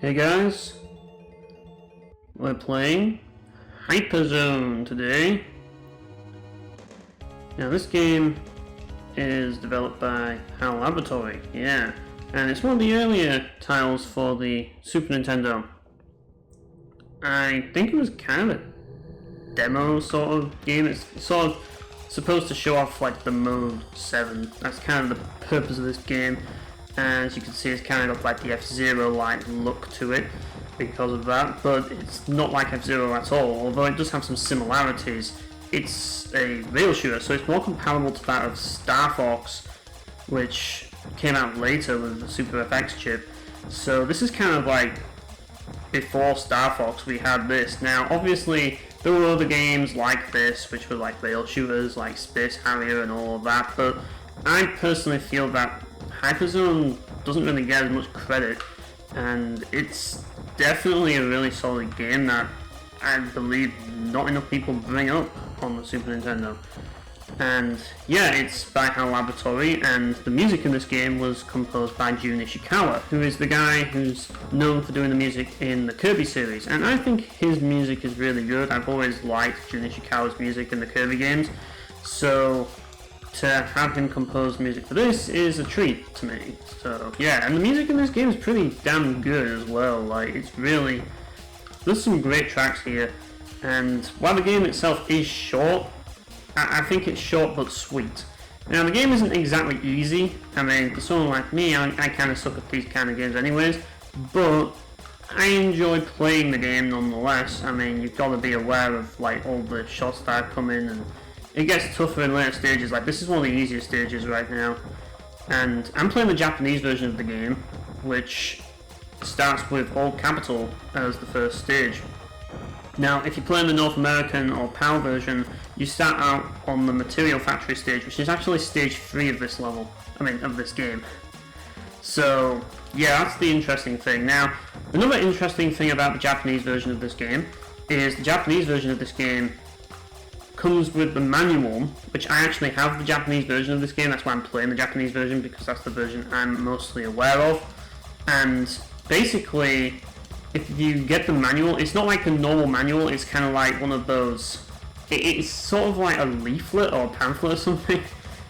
Hey guys, we're playing HyperZone today. Now this game is developed by HAL Laboratory, and it's one of the earlier titles for the Super Nintendo. I think it was kind of a demo sort of game. It's sort of supposed to show off like the Mode 7. That's kind of the purpose of this game. And as you can see, it's kind of got like the F-Zero like look to it because of that, but it's not like F-Zero at all, although it does have some similarities. It's a rail shooter, so it's more comparable to that of Star Fox, which came out later with the Super FX chip. So this is kind of like before Star Fox we had this. Now obviously there were other games like this which were like rail shooters like Space Harrier and all of that, but I personally feel that HyperZone doesn't really get as much credit, and it's definitely a really solid game that I believe not enough people bring up on the Super Nintendo. And yeah, it's by HAL Laboratory, and the music in this game was composed by Jun Ishikawa, who is the guy who's known for doing the music in the Kirby series, and I think his music is really good. I've always liked Jun Ishikawa's music in the Kirby games, so to have him compose music for this is a treat to me. So yeah, and the music in this game is pretty damn good as well. Like, it's really, there's some great tracks here, and while the game itself is short, I think it's short but sweet. Now the game isn't exactly easy. I mean, for someone like me, I kind of suck at these kind of games anyways, but I enjoy playing the game nonetheless. I mean, you've got to be aware of like all the shots that come in, and it gets tougher in later stages. Like, this is one of the easiest stages right now, and I'm playing the Japanese version of the game, which starts with all capital as the first stage. Now if you play in the North American or PAL version, you start out on the Material Factory stage, which is actually stage 3 of this level, of this game. So yeah, that's the interesting thing. Now another interesting thing about the Japanese version of this game is the Japanese version of this game comes with the manual, which I actually have the Japanese version of this game. That's why I'm playing the Japanese version, because that's the version I'm mostly aware of. And basically, if you get the manual, it's not like a normal manual, it's kind of like one of those, it's sort of like a leaflet or a pamphlet or something.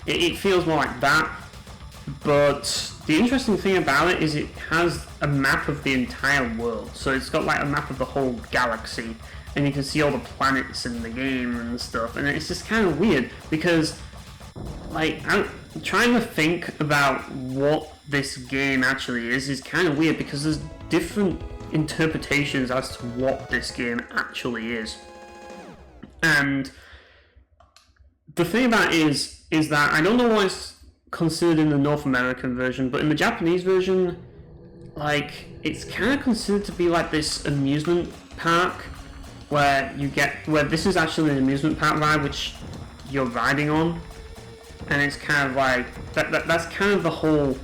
It feels more like that, but the interesting thing about it is it has a map of the entire world. So it's got like a map of the whole galaxy, and you can see all the planets in the game and stuff, and it's just kind of weird because, like, I'm trying to think about what this game actually is kind of weird, because there's different interpretations as to what this game actually is. And the thing about it is that I don't know what it's considered in the North American version, but in the Japanese version, like, it's kind of considered to be like this amusement park where this is actually an amusement park ride which you're riding on, and it's kind of like that's kind of the whole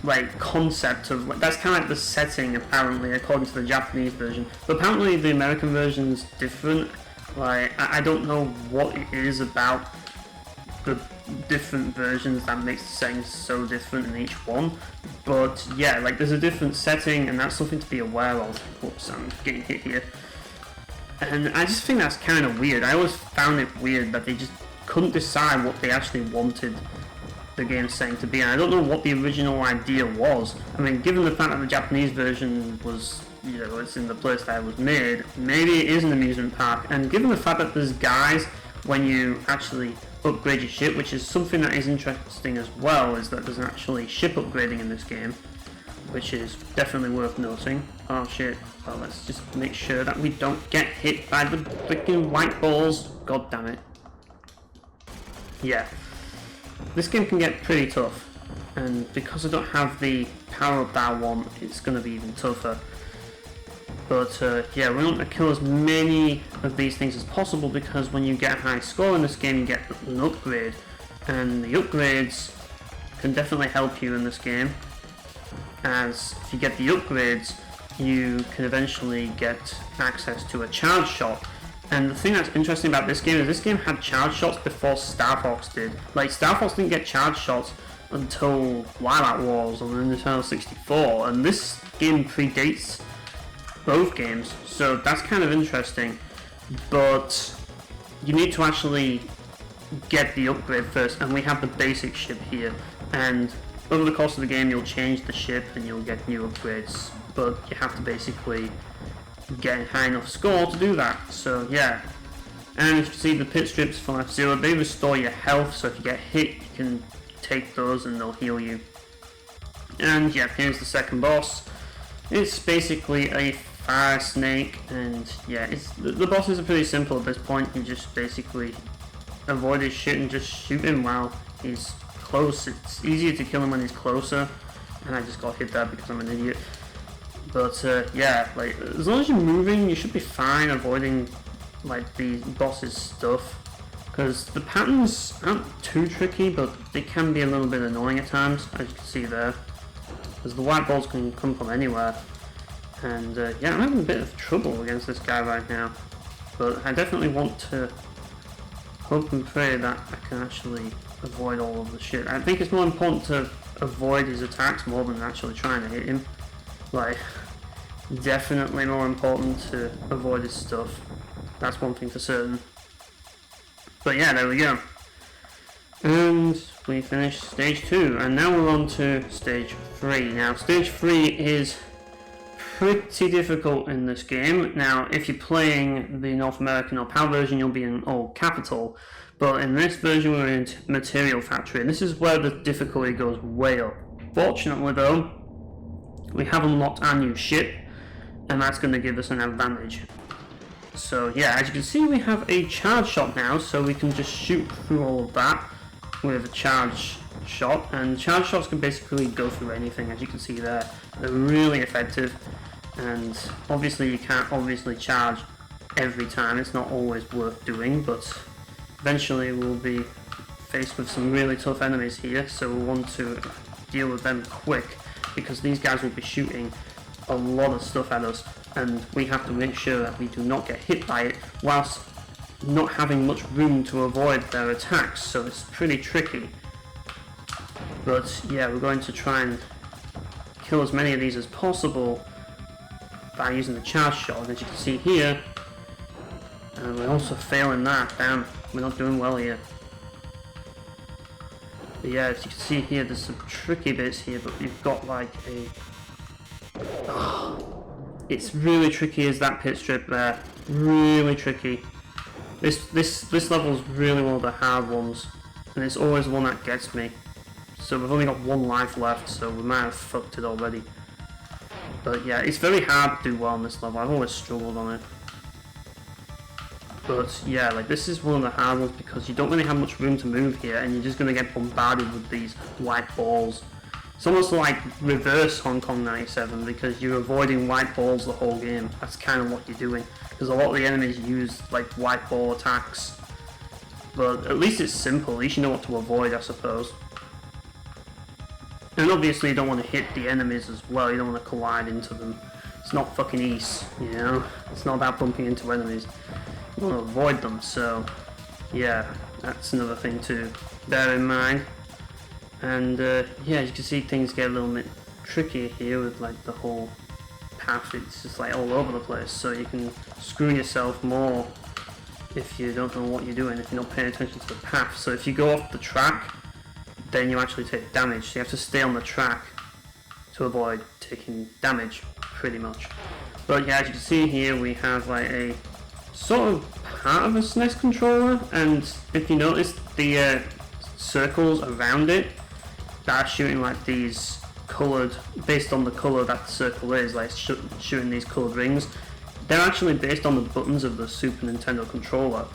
like concept of, like, that's kind of like the setting apparently according to the Japanese version, but apparently the American version's different. Like, I don't know what it is about the different versions that makes the settings so different in each one, but yeah, like, there's a different setting, and that's something to be aware of. Whoops, I'm getting hit here. And I just think that's kind of weird. I always found it weird that they just couldn't decide what they actually wanted the game setting to be, and I don't know what the original idea was. I mean, given the fact that the Japanese version was, it's in the place that it was made, maybe it is an amusement park, and given the fact that there's guys when you actually upgrade your ship, which is something that is interesting as well, is that there's actually ship upgrading in this game, which is definitely worth noting. Oh shit, well, let's just make sure that we don't get hit by the freaking white balls. God damn it. Yeah, this game can get pretty tough, and because I don't have the power up that I want, it's going to be even tougher. But yeah, we want to kill as many of these things as possible, because when you get a high score in this game, you get an upgrade, and the upgrades can definitely help you in this game, as if you get the upgrades, you can eventually get access to a charge shot. And the thing that's interesting about this game is this game had charge shots before Star Fox did. Like, Star Fox didn't get charge shots, until Lilac Wars on the Nintendo 64, and this game predates both games, so that's kind of interesting. But you need to actually get the upgrade first, and we have the basic ship here, and over the course of the game you'll change the ship and you'll get new upgrades, but you have to basically get a high enough score to do that. So yeah, and if you see the pit strips from F-Zero, they restore your health, so if you get hit you can take those and they'll heal you. And yeah, here's the second boss. It's basically a fire snake, and yeah, the bosses are pretty simple at this point. You just basically avoid his shit and just shoot him while he's close. It's easier to kill him when he's closer, and I just got hit there because I'm an idiot. But yeah, like as long as you're moving, you should be fine avoiding like the boss's stuff, because the patterns aren't too tricky, but they can be a little bit annoying at times, as you can see there, because the white balls can come from anywhere. And yeah, I'm having a bit of trouble against this guy right now, but I definitely want to hope and pray that I can actually avoid all of the shit. I think it's more important to avoid his attacks more than actually trying to hit him. Like, definitely more important to avoid his stuff. That's one thing for certain. But yeah, there we go. And we finished stage 2, and now we're on to stage 3. Now, stage 3 is pretty difficult in this game. Now, if you're playing the North American or PAL version, you'll be in all capital, but in this version we're in Material Factory, and this is where the difficulty goes way up. Fortunately though, we have unlocked our new ship, and that's going to give us an advantage. So yeah, as you can see, we have a charge shot now, so we can just shoot through all of that with a charge shot, and charge shots can basically go through anything, as you can see there. They're really effective, and obviously you can't obviously charge every time, it's not always worth doing, but eventually we'll be faced with some really tough enemies here, so we'll want to deal with them quick, because these guys will be shooting a lot of stuff at us, and we have to make sure that we do not get hit by it whilst not having much room to avoid their attacks, so it's pretty tricky. But yeah, we're going to try and kill as many of these as possible by using the charge shot, and as you can see here, and we're also failing that. Damn, we're not doing well here. But yeah, as you can see here, there's some tricky bits here, but we've got like a... it's really tricky as that pit strip there. Really tricky. This level is really one of the hard ones, and it's always the one that gets me. So we've only got one life left, so we might have fucked it already. But yeah, it's very hard to do well on this level. I've always struggled on it. But yeah, like this is one of the hard ones because you don't really have much room to move here, and you're just going to get bombarded with these white balls. It's almost like reverse Hong Kong 97, because you're avoiding white balls the whole game. That's kind of what you're doing, because a lot of the enemies use like white ball attacks. But at least it's simple, at least you know what to avoid, I suppose. And obviously you don't want to hit the enemies as well, you don't want to collide into them. It's not fucking East, you know? It's not about bumping into enemies. You want to avoid them, so yeah, that's another thing to bear in mind. And yeah, as you can see, things get a little bit trickier here with like the whole path. It's just like all over the place, so you can screw yourself more if you don't know what you're doing, if you're not paying attention to the path. So if you go off the track, then you actually take damage, so you have to stay on the track to avoid taking damage, pretty much. But yeah, as you can see here, we have like a sort of part of a SNES controller, and if you notice the circles around it that are shooting like these coloured, based on the colour that the circle is, like shooting these coloured rings, they're actually based on the buttons of the Super Nintendo controller.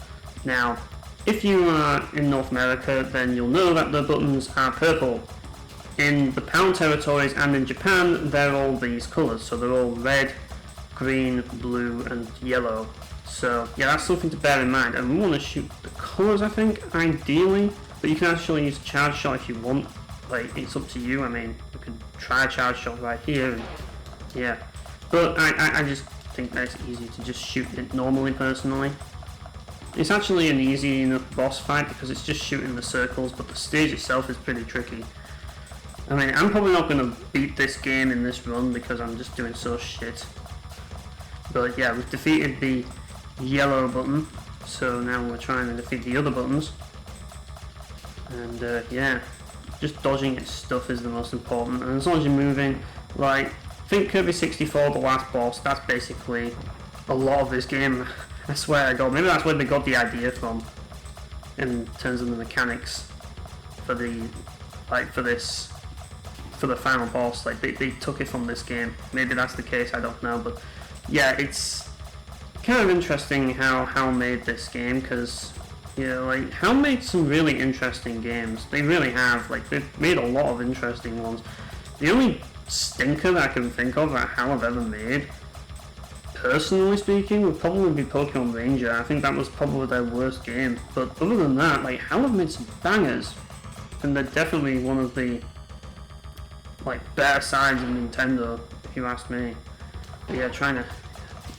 Now, if you are in North America, then you'll know that the buttons are purple. In the PAL territories and in Japan, they're all these colours, so they're all red, green, blue and yellow. So yeah, that's something to bear in mind, and we want to shoot the colours, I think, ideally, but you can actually use a charge shot if you want. Like, it's up to you. I mean, you could try a charge shot right here, and yeah, but I just think that it's easy to just shoot it normally, personally. It's actually an easy enough boss fight because it's just shooting the circles, but the stage itself is pretty tricky. I mean, I'm probably not going to beat this game in this run because I'm just doing so shit. But yeah, we've defeated the yellow button, so now we're trying to defeat the other buttons. And yeah, just dodging its stuff is the most important, and as long as you're moving, like, I think Kirby 64, the last boss, that's basically a lot of this game. I swear to God, maybe that's where they got the idea from, in terms of the mechanics for the, like, for the final boss. Like, they took it from this game. Maybe that's the case, I don't know, but yeah, it's kind of interesting how HAL made this game, because, you know, like, HAL made some really interesting games. They really have. Like, they've made a lot of interesting ones. The only stinker that I can think of that HAL have ever made, personally speaking, would probably be Pokemon Ranger. I think that was probably their worst game. But other than that, like, HAL have made some bangers, and they're definitely one of the, like, better sides of Nintendo, if you ask me. But yeah, trying to,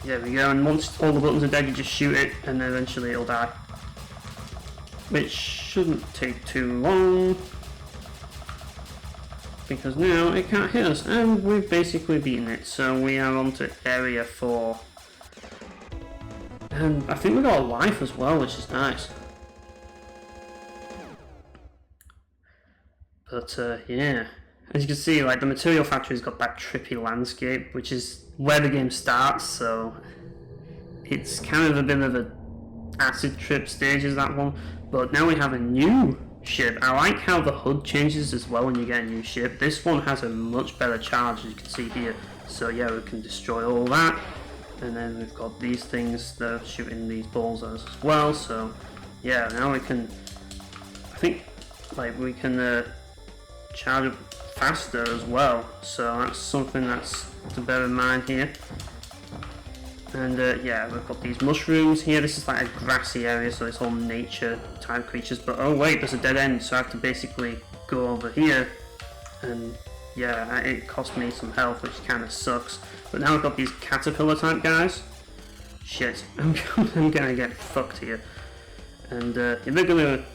there we go, and once all the buttons are dead, you just shoot it, and then eventually it'll die. Which shouldn't take too long, because now it can't hit us, and we've basically beaten it. So we are on to area 4. And I think we got a life as well, which is nice. But yeah, as you can see, like, the Material Factory's got that trippy landscape, which is where the game starts, so it's kind of a bit of a acid trip stages, that one. But now we have a new ship. I like how the HUD changes as well when you get a new ship. This one has a much better charge, as you can see here. So yeah, we can destroy all that. And then we've got these things that are shooting these balls at us as well. So yeah, now we can, I think, like, we can charge up faster as well. So that's something that's to bear in mind here. And yeah, we've got these mushrooms here. This is like a grassy area, so it's all nature type creatures. But oh wait, there's a dead end, so I have to basically go over here. And yeah, it cost me some health, which kind of sucks. But now we've got these caterpillar type guys. Shit, I'm gonna get fucked here. And they're gonna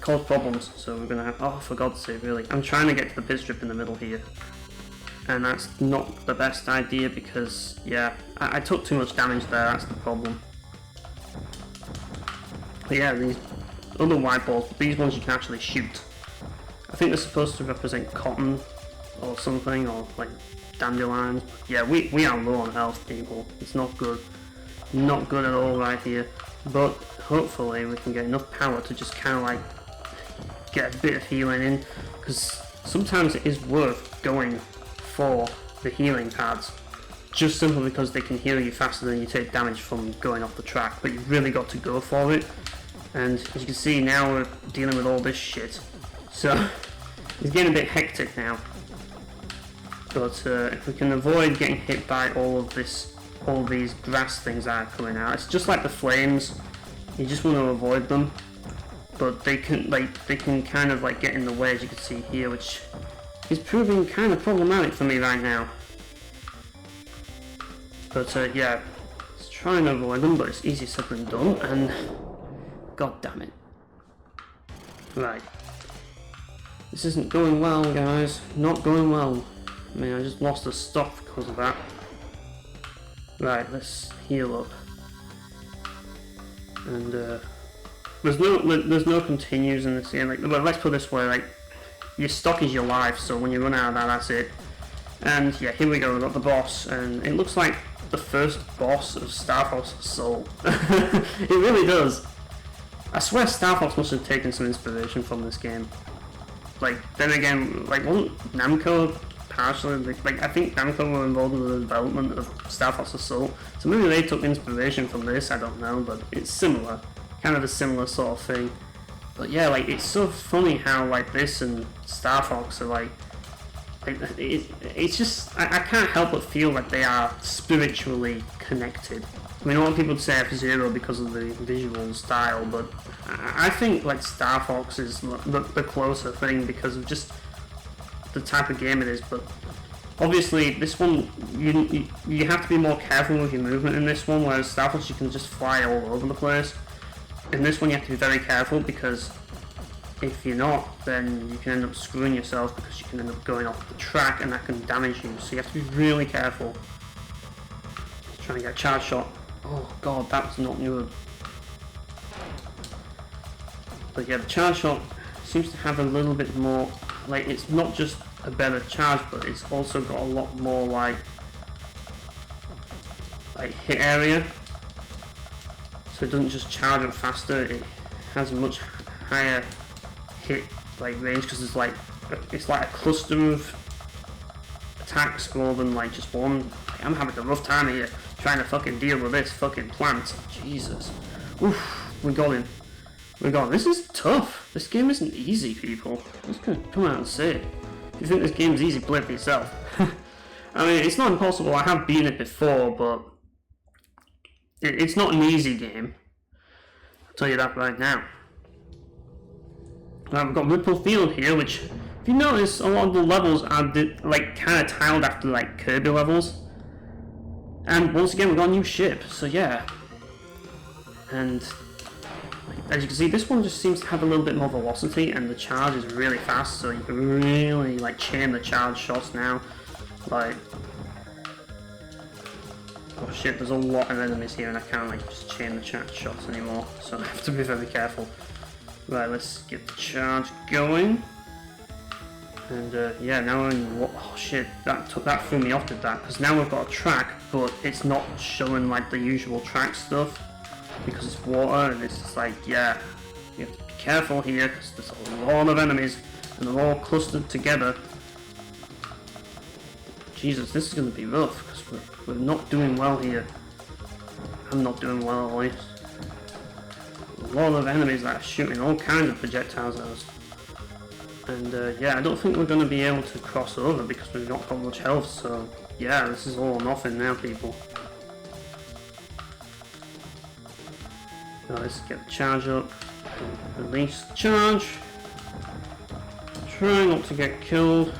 cause problems, so we're gonna have, oh, for God's sake, really. I'm trying to get to the pit strip in the middle here. And that's not the best idea because, yeah, I took too much damage there, that's the problem. But yeah, these other white balls, these ones you can actually shoot. I think they're supposed to represent cotton or something, or like dandelions. Yeah, we are low on health, people. It's not good. Not good at all right here. But hopefully we can get enough power to just kind of like get a bit of healing in, because sometimes it is worth going for the healing pads, just simply because they can heal you faster than you take damage from going off the track. But you've really got to go for it. And as you can see, now we're dealing with all this shit, so it's getting a bit hectic now. But if we can avoid getting hit by all these grass things that are coming out, it's just like the flames. You just want to avoid them, but they can kind of like get in the way, as you can see here, which is proving kind of problematic for me right now. But yeah, let's try and avoid them, but it's easier said than done, and god damn it. Right. This isn't going well, guys. Not going well. I mean, I just lost the stuff because of that. Right, let's heal up. And there's no continues in this game. Like, well, let's put it this way, like, your stock is your life, so when you run out of that, that's it. And yeah, here we go, we've got the boss, and it looks like the first boss of Star Fox Soul. It really does. I swear Star Fox must have taken some inspiration from this game. Like, then again, like, wasn't Namco partially, like I think Namco were involved in the development of Star Fox Assault, so maybe they took inspiration from this, I don't know, but it's similar, kind of a similar sort of thing. But yeah, like, it's so funny how like this and Star Fox are like it's just, I can't help but feel like they are spiritually connected. I mean, a lot of people would say F-Zero because of the visual style, but I think like Star Fox is the closer thing because of just the type of game it is. But obviously this one, you have to be more careful with your movement in this one, whereas Star Fox you can just fly all over the place. In this one you have to be very careful because if you're not, then you can end up screwing yourself because you can end up going off the track and that can damage you. So you have to be really careful. Trying to get a charge shot. Oh god, that's not good. But yeah, the charge shot seems to have a little bit more, like, it's not just a better charge, but it's also got a lot more like hit area. So it doesn't just charge up faster, it has a much higher hit range because it's like a cluster of attacks more than like just one. I'm having a rough time here trying to fucking deal with this fucking plant. Jesus. Oof, we got him. We got him. This is tough. This game isn't easy, people. I'm just gonna come out and say it. If you think this game's easy, play it for yourself. I mean, it's not impossible. I have beaten it before, but it's not an easy game. I'll tell you that right now. We've got Ripple Field here, which, if you notice, a lot of the levels are like kind of tiled after like Kirby levels. And once again, we've got a new ship, so yeah. And as you can see, this one just seems to have a little bit more velocity, and the charge is really fast, so you can really like chain the charge shots now. Like, oh shit, there's a lot of enemies here, and I can't like just chain the charge shots anymore, so I have to be very careful. Right, let's get the charge going. And yeah, now we're in what? Oh shit, that threw me off with that, because now we've got a track, but it's not showing like the usual track stuff because it's water, and it's just like, yeah, you have to be careful here because there's a lot of enemies and they're all clustered together. Jesus, this is going to be rough because we're not doing well here. I'm not doing well at least. A lot of enemies that are shooting all kinds of projectiles at us. And yeah, I don't think we're going to be able to cross over because we've not got much health, so yeah, this is all or nothing now, people. Now let's get the charge up, release the charge, try not to get killed,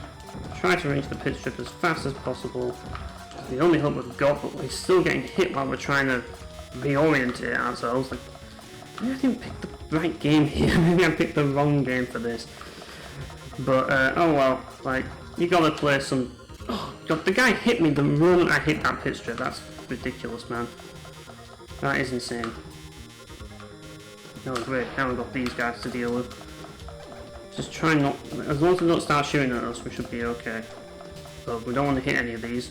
try to reach the pit strip as fast as possible. It's the only hope we've got, but we're still getting hit while we're trying to reorientate ourselves. Like, maybe I didn't pick the right game here, maybe I picked the wrong game for this. But, oh well, like, you gotta play some... Oh god, the guy hit me the moment I hit that pit strip. That's ridiculous, man. That is insane. Oh great, now we've got these guys to deal with. Just try not... As long as they don't start shooting at us, we should be okay. But we don't want to hit any of these.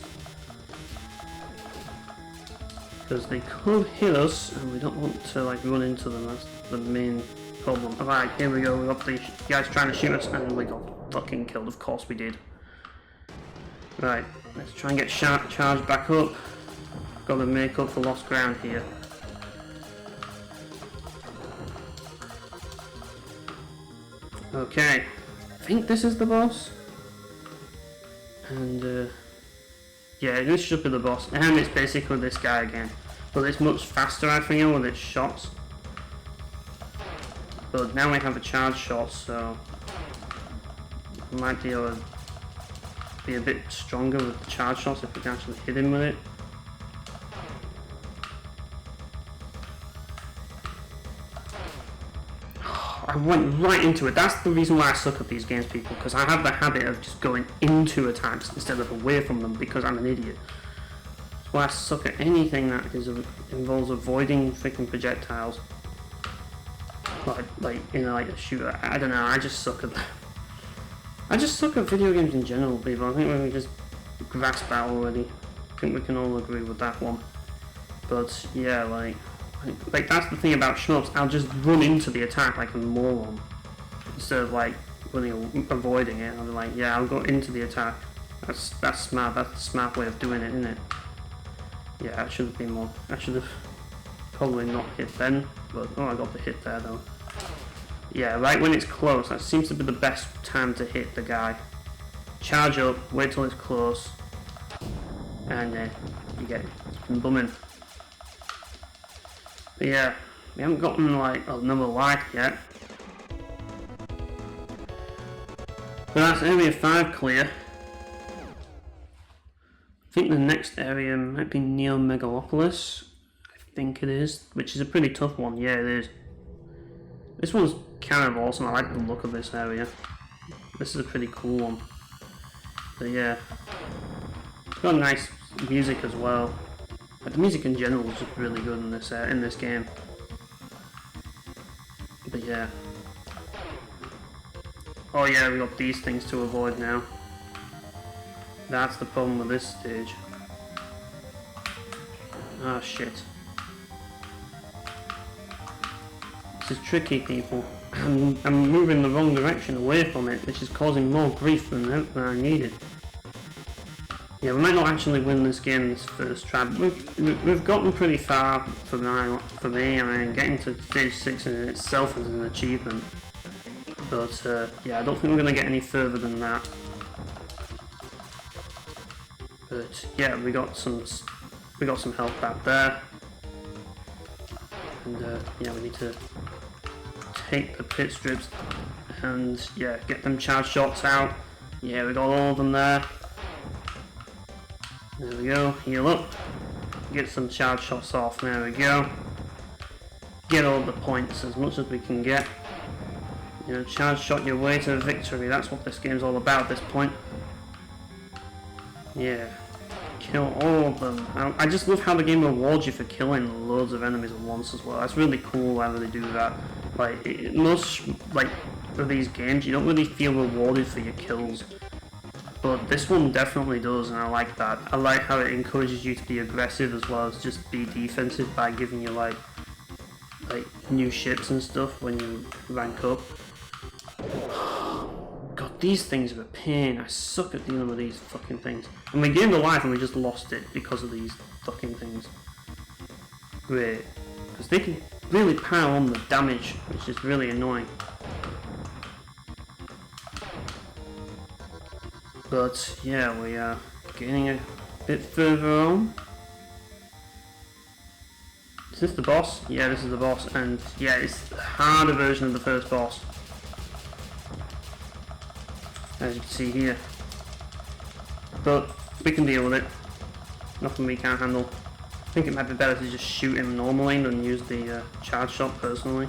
Because they could hit us, and we don't want to, like, run into them. That's the main problem. Alright, here we go. We've got the guys trying to shoot us, and we got fucking killed. Of course we did. Right, let's try and get charged back up. Got to make up for lost ground here. Okay, I think this is the boss. And yeah, this should be the boss. And it's basically this guy again. But it's much faster, I feel, with its shots. But now we have a charge shot, so we might be able to be a bit stronger with the charge shots if we can actually hit him with it. I went right into it. That's the reason why I suck at these games, people, because I have the habit of just going into attacks instead of away from them because I'm an idiot. That's why I suck at anything that involves avoiding freaking projectiles. Like you know, like a shooter. I don't know. I just suck at that. I just suck at video games in general, people. I think we can just grasp that already. I think we can all agree with that one. But yeah, like that's the thing about shmups. I'll just run into the attack like a moron instead of like avoiding it. I'll be like, yeah, I'll go into the attack. That's smart. That's the smart way of doing it, isn't it? Yeah, I should have been more. I should have probably not hit then, but oh, I got the hit there though. Yeah, right when it's close, that seems to be the best time to hit the guy. Charge up, wait till it's close, and you can bum in. But yeah, we haven't gotten like another life yet. But that's area 5 clear. I think the next area might be Neo Megalopolis. I think it is, which is a pretty tough one. Yeah, it is. This one's kind of awesome. I like the look of this area. This is a pretty cool one. But yeah, it's got nice music as well. But the music in general is just really good in this game. But yeah. Oh yeah, we got these things to avoid now. That's the problem with this stage. Ah, shit. This is tricky, people. I'm moving the wrong direction away from it, which is causing more grief than I needed. Yeah, we might not actually win this game this first try. We've gotten pretty far for me. I mean, getting to stage 6 in itself is an achievement. But yeah, I don't think we're going to get any further than that. But yeah, we got some health back there. And yeah, we need to take the pit strips and yeah, get them charge shots out. Yeah, we got all of them there. There we go, heal up. Get some charge shots off, there we go. Get all the points as much as we can get. You know, charge shot your way to victory, that's what this game's all about at this point. Yeah. Kill all of them. I just love how the game rewards you for killing loads of enemies at once as well. That's really cool how they do that. Like, most of these games, you don't really feel rewarded for your kills. But this one definitely does, and I like that. I like how it encourages you to be aggressive as well as just be defensive by giving you like new ships and stuff when you rank up. God, these things are a pain. I suck at dealing with these fucking things. And we gained a life and we just lost it because of these fucking things. Great. Because they can really pile on the damage, which is really annoying. But yeah, we are getting a bit further on. Is this the boss? Yeah, this is the boss, and yeah, it's the harder version of the first boss. As you can see here. But we can deal with it. Nothing we can't handle. I think it might be better to just shoot him normally than use the charge shot personally.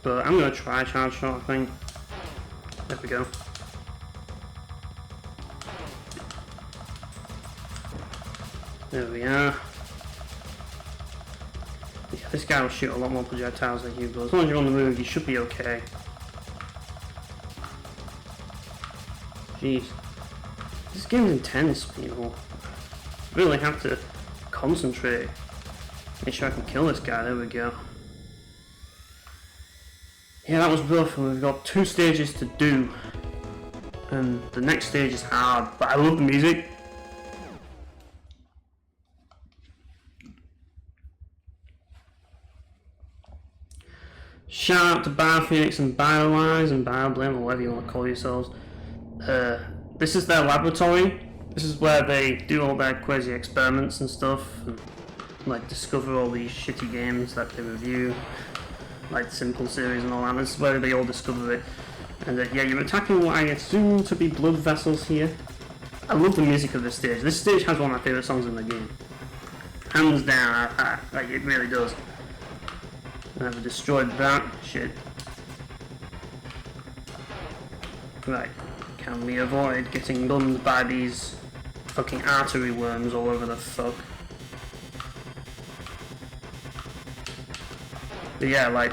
But I'm going to try charge shot, I think. There we go. There we are. Yeah, this guy will shoot a lot more projectiles than you, but as long as you're on the move, you should be okay. Jeez. This game's intense, people. Really have to concentrate. Make sure I can kill this guy, there we go. Yeah, that was rough, and we've got 2 stages to do. And the next stage is hard, but I love the music. Shout out to BioPhoenix and BioEyes and BioBlame, or whatever you want to call yourselves. This is their laboratory. This is where they do all their crazy experiments and stuff, and like discover all these shitty games that they review, like Simple Series and all that. This is where they all discover it. And yeah, you're attacking what I assume to be blood vessels here. I love the music of this stage. This stage has one of my favourite songs in the game. Hands down, like it really does. I've destroyed that shit. Right, can we avoid getting gunned by these fucking artery worms all over the fuck? But yeah, like,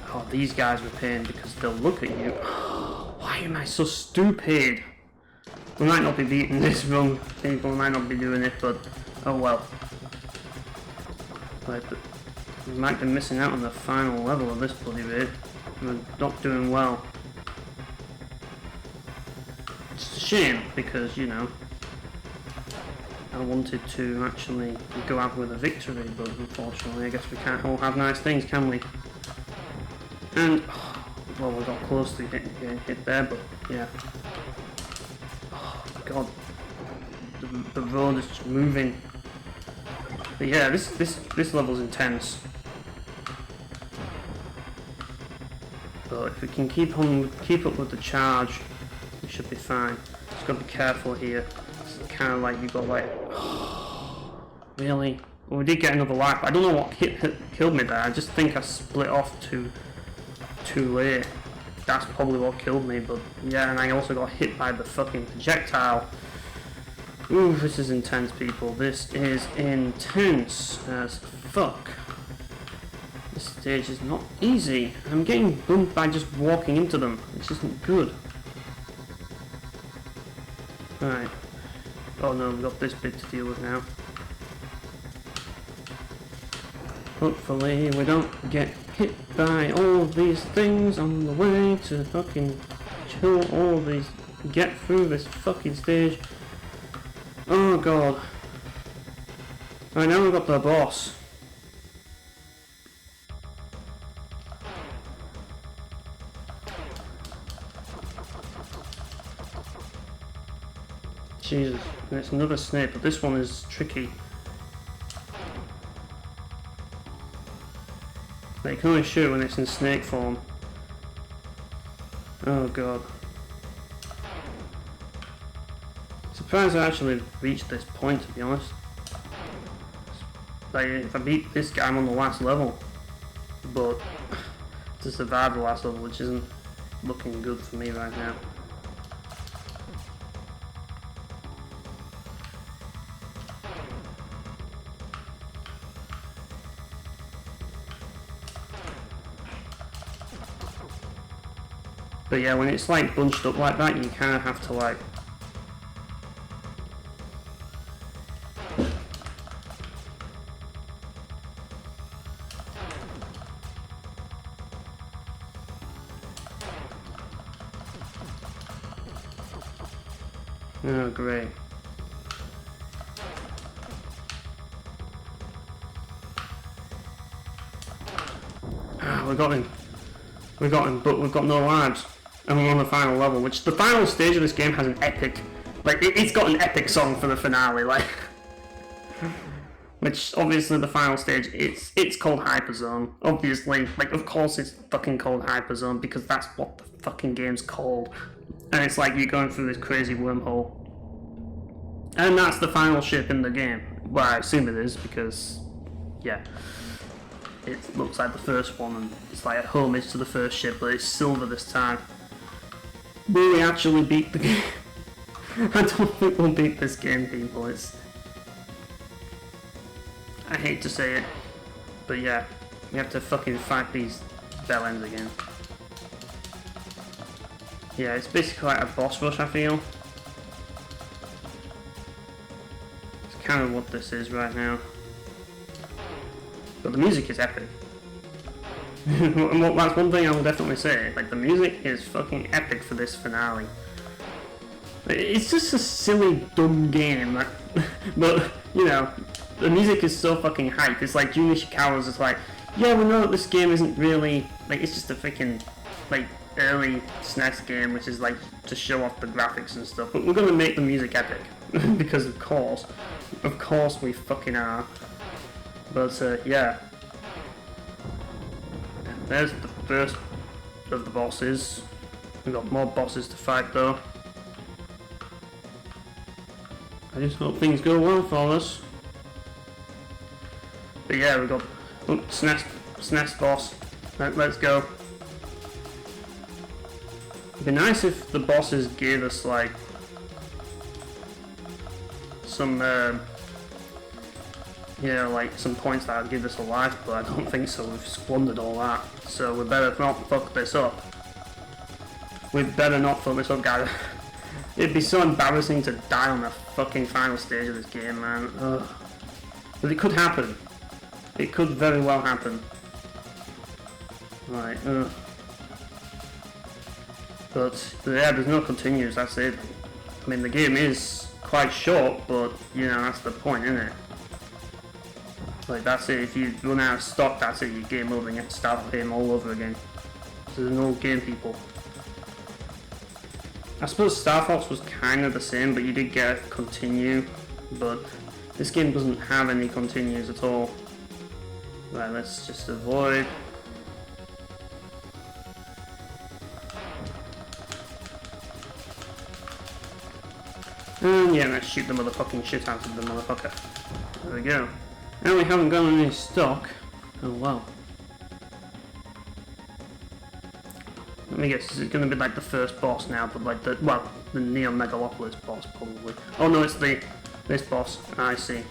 oh, these guys were pain because they'll look at you. Why am I so stupid? We might not be beating this run, people might not be doing it, but oh well. Like, we might be missing out on the final level of this bloody bit. We're not doing well. It's a shame because, you know, I wanted to actually go out with a victory, but unfortunately I guess we can't all have nice things, can we? And, well, we got close to getting hit there, but yeah. Oh god, the road is just moving. But yeah, this level's intense. But if we can keep up with the charge, we should be fine. Just gotta be careful here. It's kind of like you've got like, really, Well, we did get another life, but I don't know what killed me there. I just think I split off too late. That's probably what killed me, but yeah, and I also got hit by the fucking projectile. Ooh, this is intense, people. This is intense as fuck. This stage is not easy. I'm getting bumped by just walking into them. This isn't good. Alright. Oh no, we've got this bit to deal with now. Hopefully we don't get hit by all these things on the way to fucking kill all these, get through this fucking stage. Oh god. Right, now we've got the boss. Jesus, and it's another snake, but this one is tricky. They can only shoot when it's in snake form. Oh god. Surprised I actually reached this point, to be honest. Like, if I beat this guy, I'm on the last level. But to survive the last level, which isn't looking good for me right now. But yeah, when it's like bunched up like that, you kind of have to like... Oh, great. Ah, we got him. We got him, but we've got no lives. And we're on the final level, which the final stage of this game has an epic, like, it's got an epic song for the finale, like, which, obviously, the final stage, it's called HyperZone, obviously, like, of course it's fucking called HyperZone, because that's what the fucking game's called, and it's like you're going through this crazy wormhole, and that's the final ship in the game, well, I assume it is, because, yeah. It looks like the first one, and it's like a homage to the first ship, but it's silver this time. Will we actually beat the game? I don't think we'll beat this game, people. I hate to say it, but yeah, we have to fucking fight these bell ends again. Yeah, it's basically like a boss rush, I feel. It's kind of what this is right now. But the music is epic. That's one thing I will definitely say. Like, the music is fucking epic for this finale. It's just a silly, dumb game. Like, but, you know, the music is so fucking hype. It's like Junior Ishikawa's is like, yeah, we know that this game isn't really, like, it's just a freaking, like, early SNES game, which is like to show off the graphics and stuff. But we're gonna make the music epic. Because of course we fucking are. But, yeah. There's the first of the bosses. We've got more bosses to fight though. I just hope things go well for us. But yeah, we've got SNES boss. Let's go. It'd be nice if the bosses gave us like some you know, like some points that would give us a life, but I don't think so. We've squandered all that, so we better not fuck this up. We better not fuck this up, guys. It'd be so embarrassing to die on the fucking final stage of this game, man. Ugh. But it could happen. It could very well happen. Right, But yeah, there's no continues, that's it. I mean, the game is quite short, but you know, that's the point, isn't it? Like, that's it. If you run out of stock, that's it. You game over and you have to start the game all over again. So there's no game, people. I suppose Star Fox was kind of the same, but you did get a continue. But this game doesn't have any continues at all. Right, let's just avoid. And yeah, let's shoot the motherfucking shit out of the motherfucker. There we go. Now we haven't got any stock. Oh well. Let me guess, is it going to be like the first boss now, but like the Neo Megalopolis boss probably. Oh no, it's this boss. I see.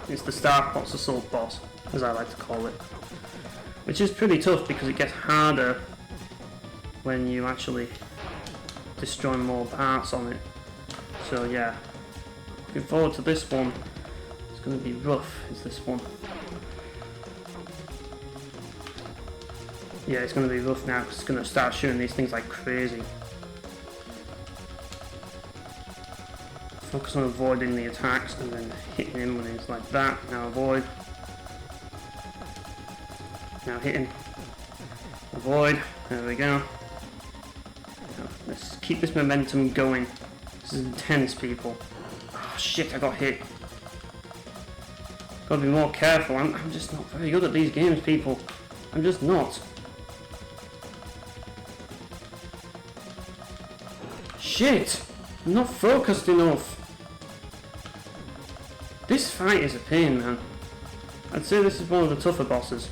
It's the Star Pot's Assault boss, as I like to call it. Which is pretty tough because it gets harder when you actually destroy more parts on it. So yeah, looking forward to this one. It's going to be rough, is this one. Yeah, it's going to be rough now because it's going to start shooting these things like crazy. Focus on avoiding the attacks and then hitting him when he's like that. Now avoid. Now hitting. Avoid. There we go. Now, let's keep this momentum going. This is intense, people. Oh shit, I got hit. Gotta be more careful. I'm just not very good at these games, people. I'm just not. Shit! I'm not focused enough. This fight is a pain, man. I'd say this is one of the tougher bosses.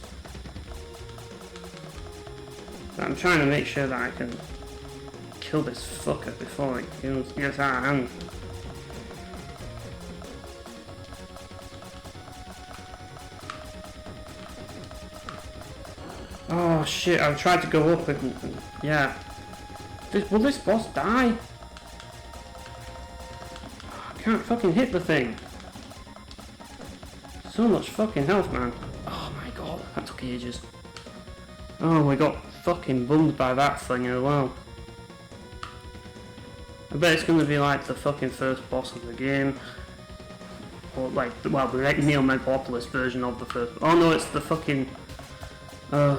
But I'm trying to make sure that I can kill this fucker before it gets out of hand. Oh shit, I've tried to go up and yeah. Will this boss die? I can't fucking hit the thing. So much fucking health, man. Oh my god, that took ages. Oh, we got fucking bummed by that thing as well. I bet it's gonna be like the fucking first boss of the game. Or like, well, the Neo Megalopolis version of the first. Oh no, it's the fucking... Can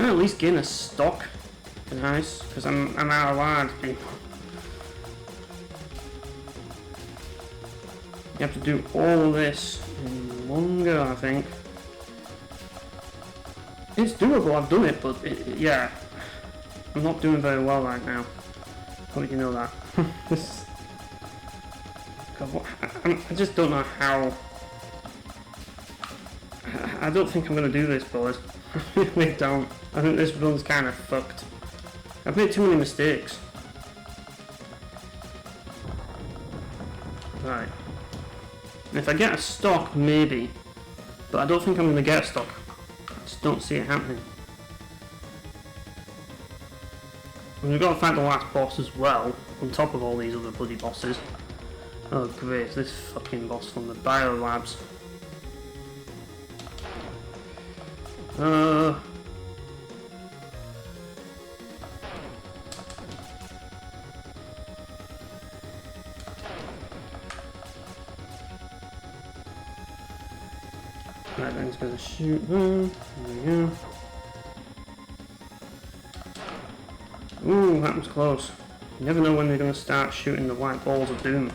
I at least gain a stock? Nice, because I'm out of lives, people. You have to do all this in one go, I think. It's doable, I've done it, but yeah. I'm not doing very well right now. Hope you know that. God, I just don't know how... I don't think I'm going to do this, boys. I really don't. I think this run's kind of fucked. I've made too many mistakes. Right. And if I get a stock, maybe. But I don't think I'm going to get a stock. I just don't see it happening. And we've got to fight the last boss as well, on top of all these other bloody bosses. Oh great, it's this fucking boss from the Bio Labs. Right, then it's going to shoot them. There we go. Ooh, that was close. You never know when they're going to start shooting the white balls of doom.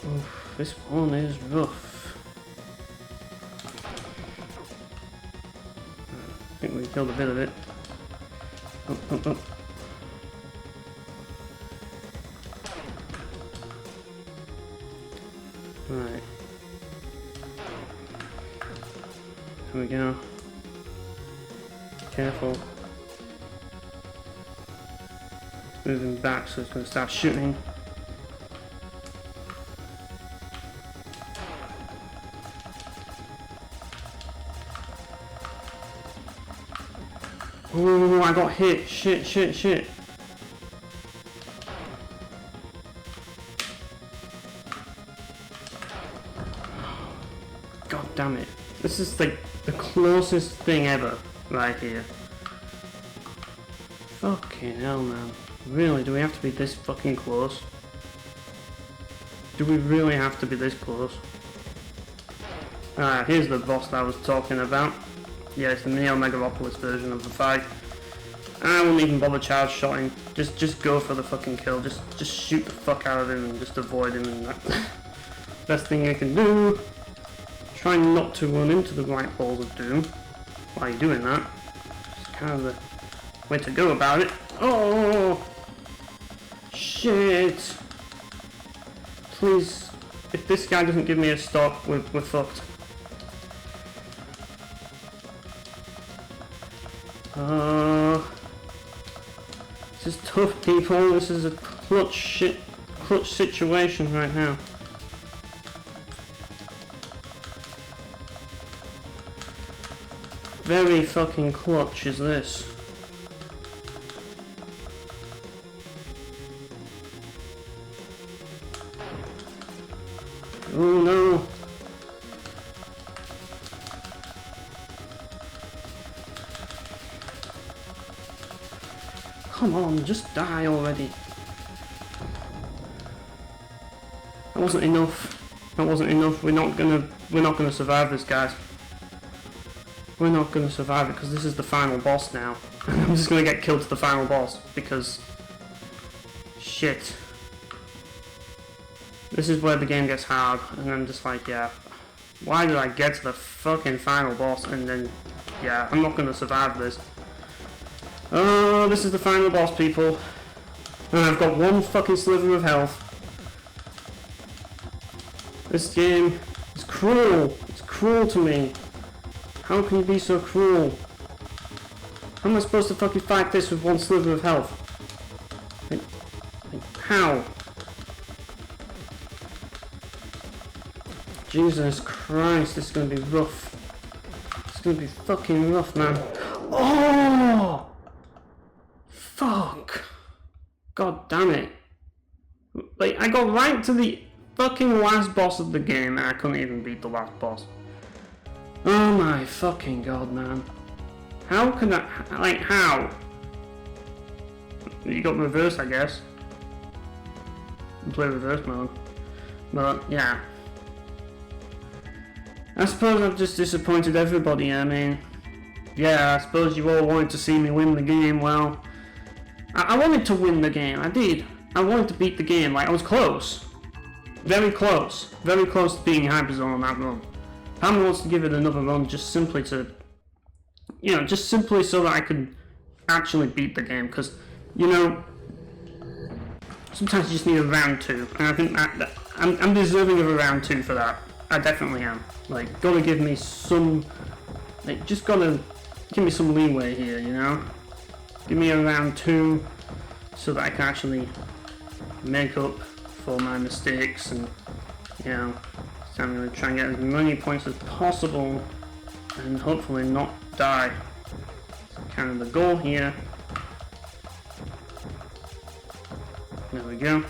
Oof, this one is rough. I think we killed a bit of it. Oh. Right. Here we go. Careful. Moving back so it's going to start shooting. Oh, I got hit. Shit. God damn it. This is like the closest thing ever right here. Fucking hell, man. Really, do we have to be this fucking close? Do we really have to be this close? Ah, here's the boss that I was talking about. Yeah, it's the Neo Megalopolis version of the fight. I won't even bother charge shotting. Just go for the fucking kill. Just shoot the fuck out of him and just avoid him, and that's the best thing I can do. Try not to run into the white balls of doom while you're doing that. It's kind of the way to go about it. Oh Shit! Please, if this guy doesn't give me a stop, we're fucked. This is tough, people. This is a clutch situation right now. Very fucking clutch is this. Oh no. Come on, just die already. That wasn't enough. That wasn't enough. We're not gonna survive this, guys. We're not gonna survive it because this is the final boss now. I'm just gonna get killed to the final boss because shit. This is where the game gets hard, and I'm just like, yeah, why did I get to the fucking final boss and then, yeah, I'm not gonna survive this. Oh, this is the final boss, people. And I've got one fucking sliver of health. This game is cruel. It's cruel to me. How can you be so cruel? How am I supposed to fucking fight this with one sliver of health? Like, how? Jesus Christ, this is gonna be rough. It's gonna be fucking rough, man. Oh! Fuck! God damn it. Like, I got right to the fucking last boss of the game and I couldn't even beat the last boss. Oh my fucking god, man. How can I, like, how? You got reverse, I guess. Play reverse mode. But, yeah. I suppose I've just disappointed everybody. I mean, yeah, I suppose you all wanted to see me win the game. Well, I wanted to win the game. I did. I wanted to beat the game. Like, I was close. Very close. Very close to beating HyperZone on that run. Pam wants to give it another run just simply to, you know, just simply so that I could actually beat the game. Because, you know, sometimes you just need a round 2. And I think that I'm deserving of a round 2 for that. I definitely am. Like, gotta give me some, like, just gotta give me some leeway here, you know? Give me a round 2 so that I can actually make up for my mistakes and, you know, so I'm gonna try and get as many points as possible and hopefully not die. That's kind of the goal here. There we go.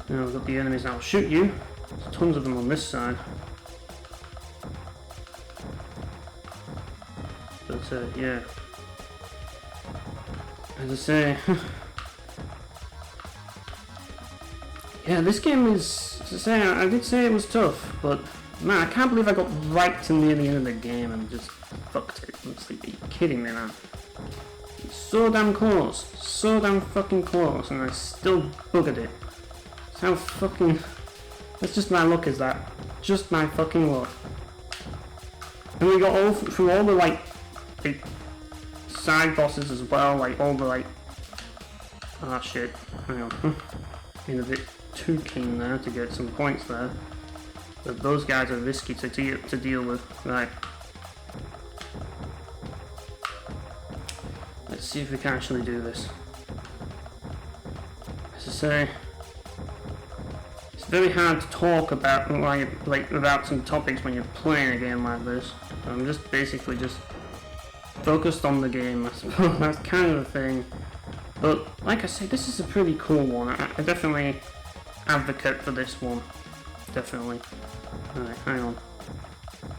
Now we've got the enemies that'll shoot you. There's tons of them on this side. But yeah. As I say, yeah, this game is, as I say, I did say it was tough, but man, I can't believe I got right to near the end of the game and just fucked it. Honestly, are you kidding me, man? It's so damn close, so damn fucking close, and I still buggered it. How fucking... That's just my luck, is that? Just my fucking luck. And we got all through all the, like side bosses as well, like all the, like... Ah, shit. Hang on. Being a bit too keen there to get some points there. But those guys are risky to deal with. Right. Let's see if we can actually do this. As I say... very hard to talk about like about some topics when you're playing a game like this. I'm just basically just focused on the game, I suppose. That's kind of the thing. But like I say, this is a pretty cool one. I definitely advocate for this one. Definitely. Alright, hang on. I'm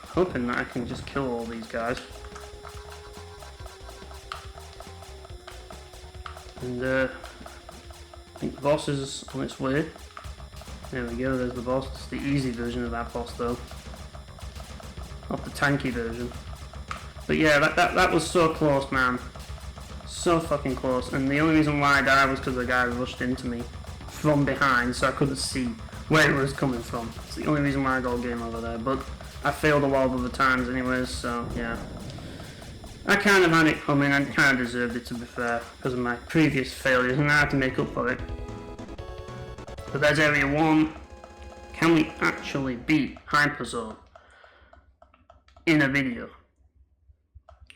hoping that I can just kill all these guys. And I think the boss is on its way. There we go, there's the boss. It's the easy version of that boss though. Not the tanky version. But yeah, that was so close, man. So fucking close. And the only reason why I died was because the guy rushed into me from behind, so I couldn't see where it was coming from. It's the only reason why I got a game over there. But I failed a lot of other times anyways, so yeah. I kind of had it coming, I kind of deserved it to be fair, because of my previous failures, and I had to make up for it. But there's area 1. Can we actually beat HyperZone in a video?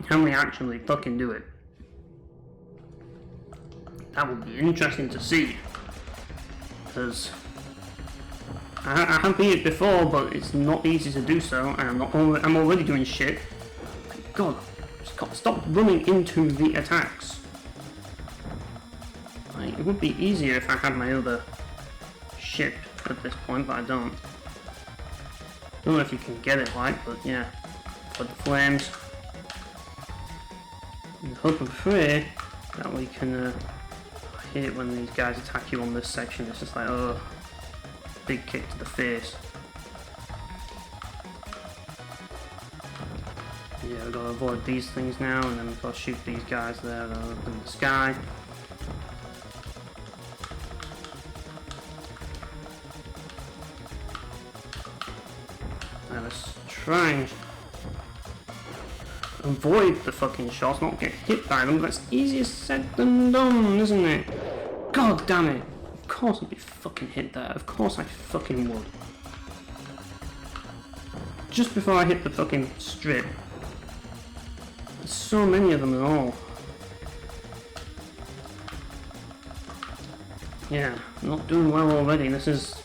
Can we actually fucking do it? That would be interesting to see, because I have beat it before, but it's not easy to do so, and I'm already doing shit. God, stop running into the attacks. Like, it would be easier if I had my other ship at this point, but I don't. Don't know if you can get it like, but yeah. But the flames. And hope and pray that we can hit it when these guys attack you on this section. It's just like, oh, big kick to the face. Yeah, we've got to avoid these things now, and then we've got to shoot these guys there in the sky. Now let's try and avoid the fucking shots, not get hit by them. That's easier said than done, isn't it? God damn it! Of course I'd be fucking hit there. Of course I fucking would. Just before I hit the fucking strip. There's so many of them at all. Yeah, not doing well already. This is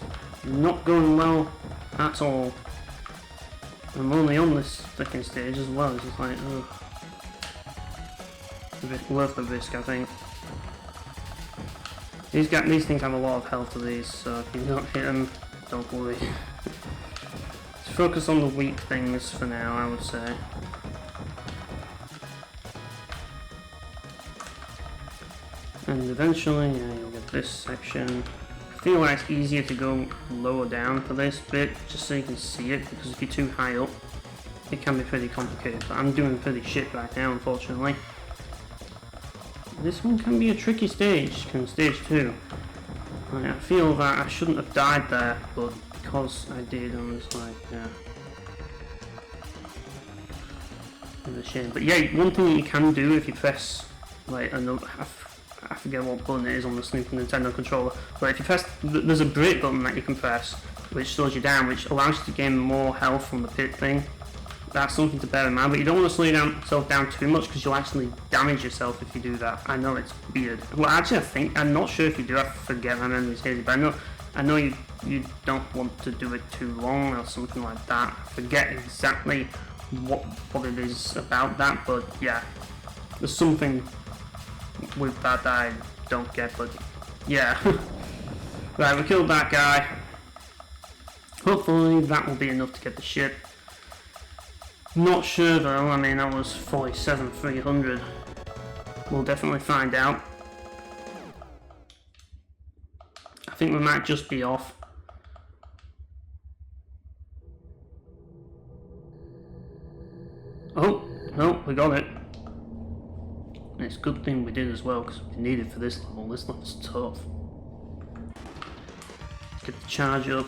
not going well at all. I'm only on this second stage as well. It's just like, ugh. It's a bit worth the risk, I think. These things have a lot of health to these, so if you don't hit them, don't worry. Let's focus on the weak things for now, I would say. And eventually, yeah, you'll get this section. I feel like it's easier to go lower down for this bit, just so you can see it, because if you're too high up, it can be pretty complicated. But I'm doing pretty shit right now, unfortunately. This one can be a tricky stage, stage 2. I feel that I shouldn't have died there, but because I did, I was like, yeah. It's a shame. But yeah, one thing that you can do if you press, like, another, I forget what button it is on the Super Nintendo controller, but if you press, there's a break button that you can press, which slows you down, which allows you to gain more health from the pit thing. That's something to bear in mind, but you don't want to slow yourself down too much, because you'll actually damage yourself if you do that. I know it's weird. Well, actually, I'm not sure if you do. I forget my memory's hazy, but I know you don't want to do it too long or something like that. I forget exactly what it is about that, but yeah, there's something with that I don't get, but yeah. Right, we killed that guy. Hopefully that will be enough to get the ship. Not sure though, I mean that was 47,300. We'll definitely find out. I think we might just be off. Oh, no, we got it. And it's a good thing we did as well, because we need it for this level. This level's tough. Get the charge up.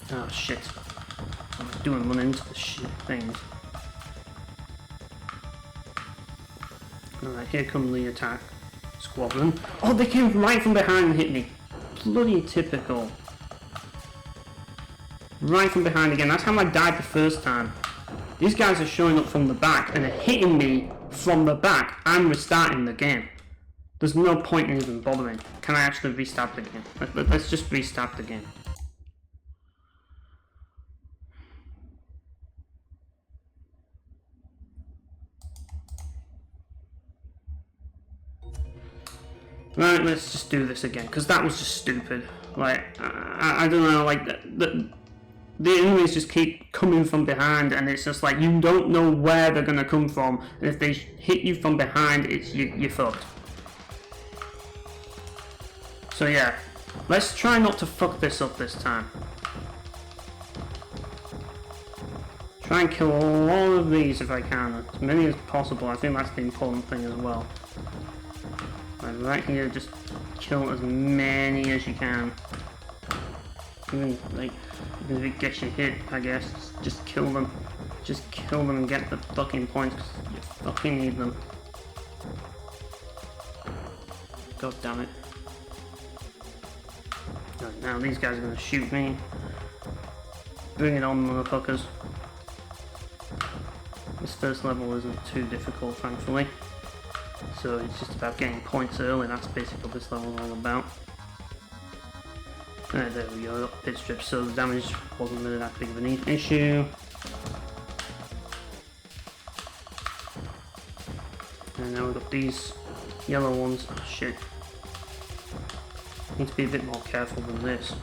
Oh shit. I'm doing run into the shit things. Alright, here come the attack squadron. Oh, they came right from behind and hit me. Bloody typical. Right from behind again. That's how I died the first time. These guys are showing up from the back and are hitting me from the back. I'm restarting the game. There's no point in even bothering. Can I actually restart the game? Let's just restart the game. Right, let's just do this again, because that was just stupid. Like, I don't know, like, the enemies just keep coming from behind, and it's just like, you don't know where they're going to come from, and if they hit you from behind, you're fucked. So yeah, let's try not to fuck this up this time. Try and kill all of these if I can, as many as possible. I think that's the important thing as well. Right here, just kill as many as you can. Even if it gets you hit, I guess, just kill them. Just kill them and get the fucking points, because you fucking need them. God damn it. Right, now these guys are gonna shoot me. Bring it on, motherfuckers. This first level isn't too difficult, thankfully. So it's just about getting points early, that's basically what this level is all about. There we go, got pit strips, so the damage wasn't really that big of an issue. And now we've got these yellow ones. Oh shit. Need to be a bit more careful than this.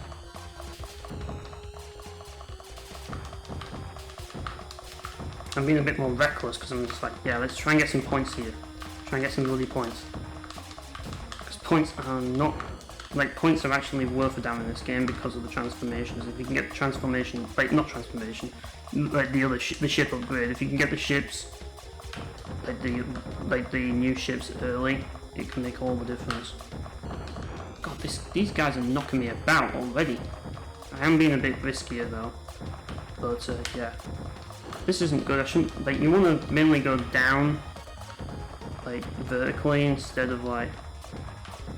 I'm being a bit more reckless because I'm just like, yeah, let's try and get some points here. Try and get some bloody points. Because points are not, like, points are actually worth a damn in this game because of the transformations. If you can get the transformation, like, not transformation, like the other the ship upgrade, if you can get the ships, like the new ships early, it can make all the difference. God, these guys are knocking me about already. I am being a bit riskier though, but yeah. This isn't good. I shouldn't, like, you want to mainly go down, like, vertically instead of, like,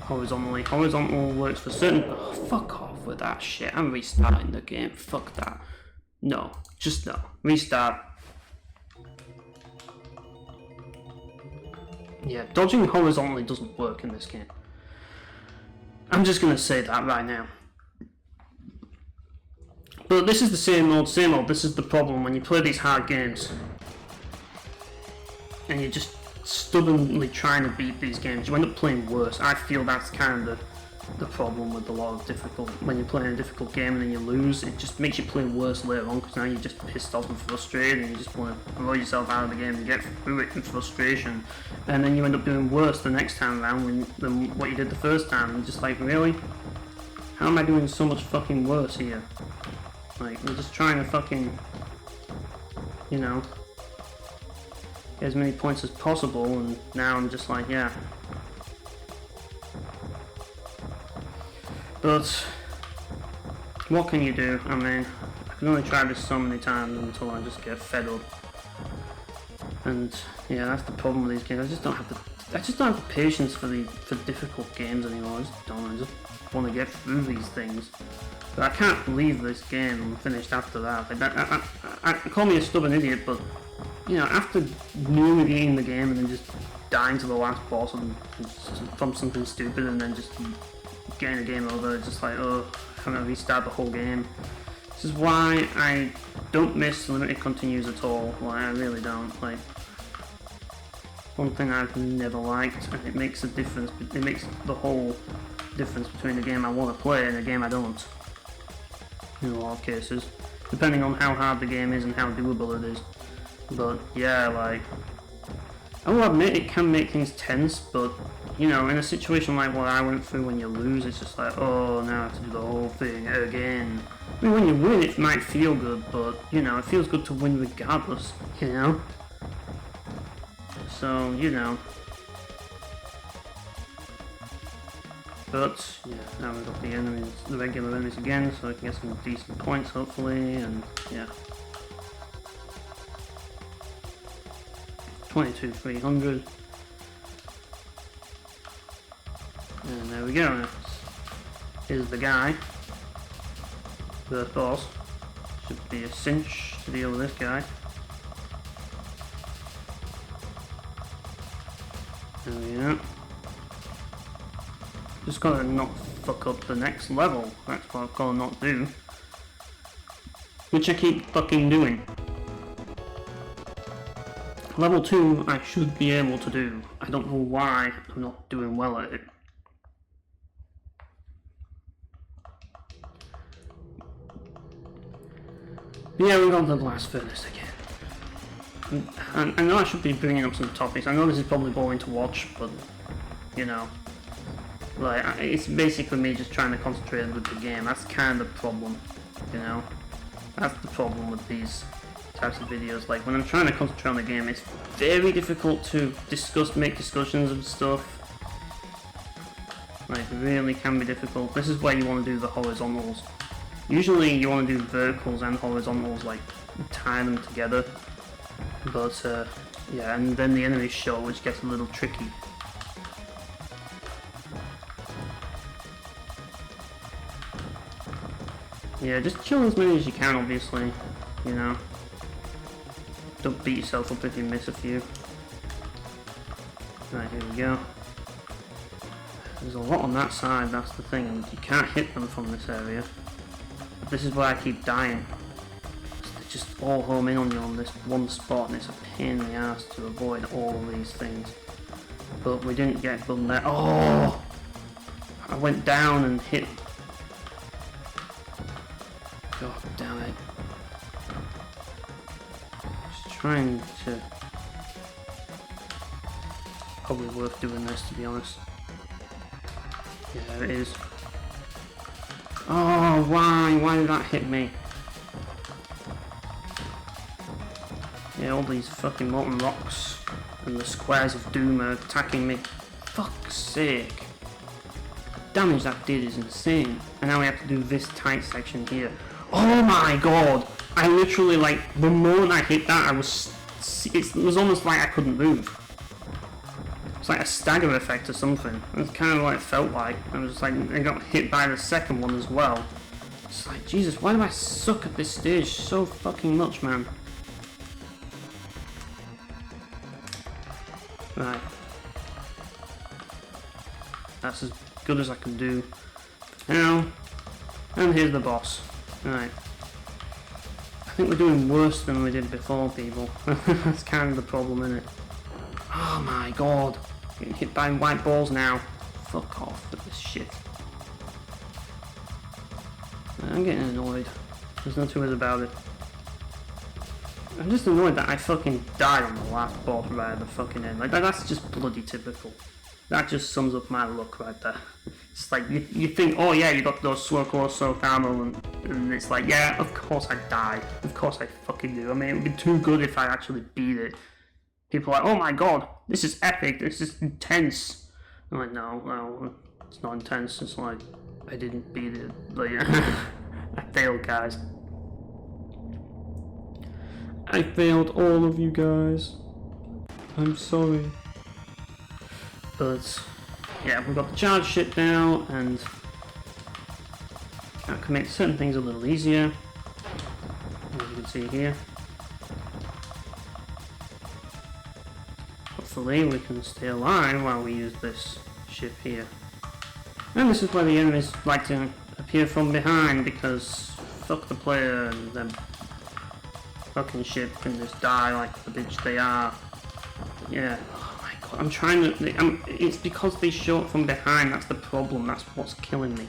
horizontally. Horizontal works for certain... Oh, fuck off with that shit. I'm restarting the game. Fuck that. No. Just no. Restart. Yeah, dodging horizontally doesn't work in this game. I'm just gonna say that right now. But this is the same old, same old. This is the problem when you play these hard games. And you're just stubbornly trying to beat these games. You end up playing worse. I feel that's kind of the problem with a lot of difficult... When you're playing a difficult game and then you lose, it just makes you play worse later on, because now you're just pissed off and frustrated and you just want to throw yourself out of the game and get through it in frustration. And then you end up doing worse the next time around than what you did the first time. And just like, really? How am I doing so much fucking worse here? Like, I'm just trying to fucking, you know, get as many points as possible, and now I'm just like, yeah. But, what can you do? I mean, I can only try this so many times until I just get fed up. And, yeah, that's the problem with these games. I just don't have the patience for difficult games anymore. I just don't. I just want to get through these things. But I can't believe this game finished after that. Like I call me a stubborn idiot, but you know, after nearly beating the game and then just dying to the last boss from something stupid and then just getting the game over, it's just like, oh, I'm gonna restart the whole game. This is why I don't miss limited continues at all. Like, I really don't. Like, one thing I've never liked, and it makes a difference. It makes the whole difference between the game I want to play and the game I don't. In a lot of cases, depending on how hard the game is and how doable it is. But yeah, like, I will admit it can make things tense, but you know, in a situation like what I went through when you lose, it's just like, oh, now I have to do the whole thing again. I mean, when you win, it might feel good, but you know, it feels good to win regardless, you know? So, you know. But, yeah, now we've got the enemies, the regular enemies again, so I can get some decent points, hopefully, and, yeah. 22,300. And there we go. Here's the guy. The boss. Should be a cinch to deal with this guy. There we go. Just gotta not fuck up the next level. That's what I've gotta not do. Which I keep fucking doing. Level 2 I should be able to do. I don't know why I'm not doing well at it. Yeah, we've got the blast furnace again. I know I should be bringing up some topics. I know this is probably boring to watch, but you know, like, it's basically me just trying to concentrate with the game. That's kind of the problem, you know. That's the problem with these types of videos. Like, when I'm trying to concentrate on the game, it's very difficult to make discussions and stuff. Like, it really can be difficult. This is where you want to do the horizontals. Usually you want to do verticals and horizontals, like tie them together. But yeah, and then the enemies show, which gets a little tricky. Yeah, just kill as many as you can, obviously, you know. Don't beat yourself up if you miss a few. Right, here we go. There's a lot on that side, that's the thing, and you can't hit them from this area. This is why I keep dying. They just all home in on you on this one spot, and it's a pain in the ass to avoid all of these things. But we didn't get them there. Oh! I went down and hit. God damn it. Just trying to. Probably worth doing this, to be honest. Yeah, it is. Oh, why? Why did that hit me? Yeah, all these fucking molten rocks and the squares of doom are attacking me. Fuck's sake. The damage that did is insane. And now we have to do this tight section here. Oh my god! I literally, like, the moment I hit that, it was almost like I couldn't move. It's like a stagger effect or something. That's kind of what it felt like. I was like, I got hit by the second one as well. It's like, Jesus, why do I suck at this stage so fucking much, man? Right. That's as good as I can do now. And here's the boss. Right. I think we're doing worse than we did before, people. That's kind of the problem, isn't it? Oh my god. Getting hit by white balls now. Fuck off with this shit. I'm getting annoyed. There's no two ways about it. I'm just annoyed that I fucking died on the last boss right at the fucking end. Like, that's just bloody typical. That just sums up my luck right there. It's like, you think, oh yeah, you got those slow core soaked ammo, and it's like, yeah, of course I die. Of course I fucking do. I mean, it would be too good if I actually beat it. People are like, oh my god, this is epic, this is intense. I'm like, no, it's not intense. It's like, I didn't beat it. Like, I failed, guys. I failed all of you guys. I'm sorry. But, yeah, we've got the charge shit now, and I can make certain things a little easier. As you can see here. Hopefully we can stay alive while we use this ship here. And this is where the enemies like to appear from behind, because fuck the player and them fucking ship can just die like the bitch they are. But yeah, oh my god, I'm trying to, it's because they show it from behind, that's the problem, that's what's killing me.